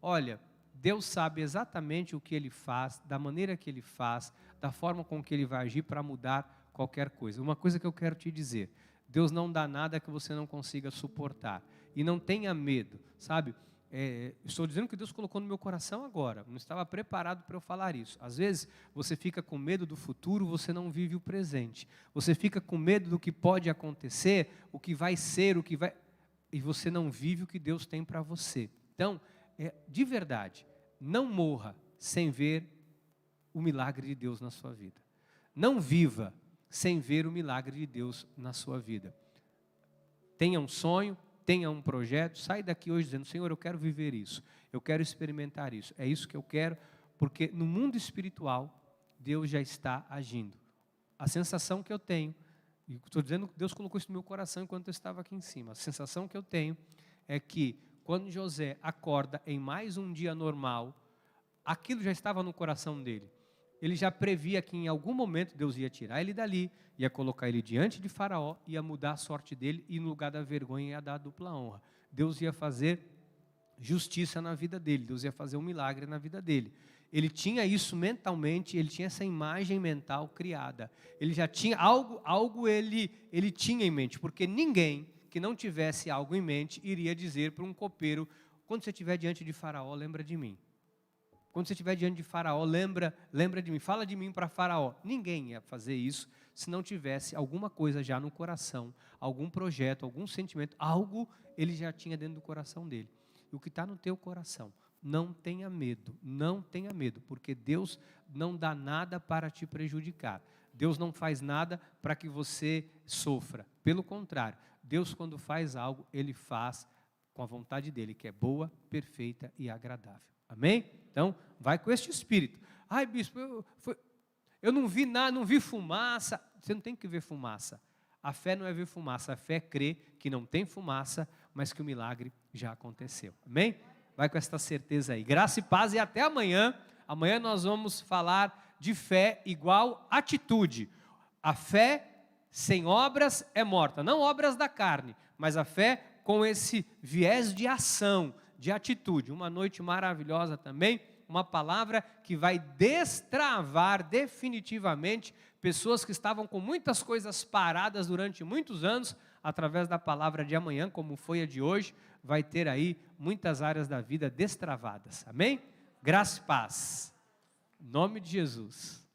Olha, Deus sabe exatamente o que Ele faz, da maneira que Ele faz, da forma com que Ele vai agir para mudar qualquer coisa. Uma coisa que eu quero te dizer, Deus não dá nada que você não consiga suportar. E não tenha medo, sabe? Estou dizendo que Deus colocou no meu coração agora, não estava preparado para eu falar isso. Às vezes você fica com medo do futuro, você não vive o presente. Você fica com medo do que pode acontecer, o que vai ser, e você não vive o que Deus tem para você. Então, de verdade, não morra sem ver o milagre de Deus na sua vida. Não viva sem ver o milagre de Deus na sua vida. Tenha um sonho, tenha um projeto, sai daqui hoje dizendo, Senhor, eu quero viver isso, eu quero experimentar isso, é isso que eu quero, porque no mundo espiritual, Deus já está agindo. A sensação que eu tenho, e estou dizendo que Deus colocou isso no meu coração enquanto eu estava aqui em cima, a sensação que eu tenho é que quando José acorda em mais um dia normal, aquilo já estava no coração dele. Ele já previa que em algum momento Deus ia tirar ele dali, ia colocar ele diante de Faraó, ia mudar a sorte dele e no lugar da vergonha ia dar a dupla honra. Deus ia fazer justiça na vida dele, Deus ia fazer um milagre na vida dele. Ele tinha isso mentalmente, ele tinha essa imagem mental criada. Ele já tinha algo ele tinha em mente, porque ninguém que não tivesse algo em mente iria dizer para um copeiro, quando você estiver diante de Faraó, lembra de mim. Quando você estiver diante de Faraó, lembra de mim, fala de mim para Faraó. Ninguém ia fazer isso se não tivesse alguma coisa já no coração, algum projeto, algum sentimento, algo ele já tinha dentro do coração dele. E o que está no teu coração, não tenha medo, porque Deus não dá nada para te prejudicar. Deus não faz nada para que você sofra. Pelo contrário, Deus quando faz algo, Ele faz com a vontade dEle, que é boa, perfeita e agradável. Amém? Então, vai com este espírito. Ai, bispo, eu não vi nada, não vi fumaça. Você não tem que ver fumaça. A fé não é ver fumaça, a fé é crer que não tem fumaça, mas que o milagre já aconteceu. Amém? Vai com esta certeza aí. Graça e paz e até amanhã. Amanhã nós vamos falar de fé igual atitude. A fé sem obras é morta. Não obras da carne, mas a fé com esse viés de ação, de atitude. Uma noite maravilhosa também, uma palavra que vai destravar definitivamente pessoas que estavam com muitas coisas paradas durante muitos anos, através da palavra de amanhã, como foi a de hoje, vai ter aí muitas áreas da vida destravadas. Amém? Graça e paz. Em nome de Jesus.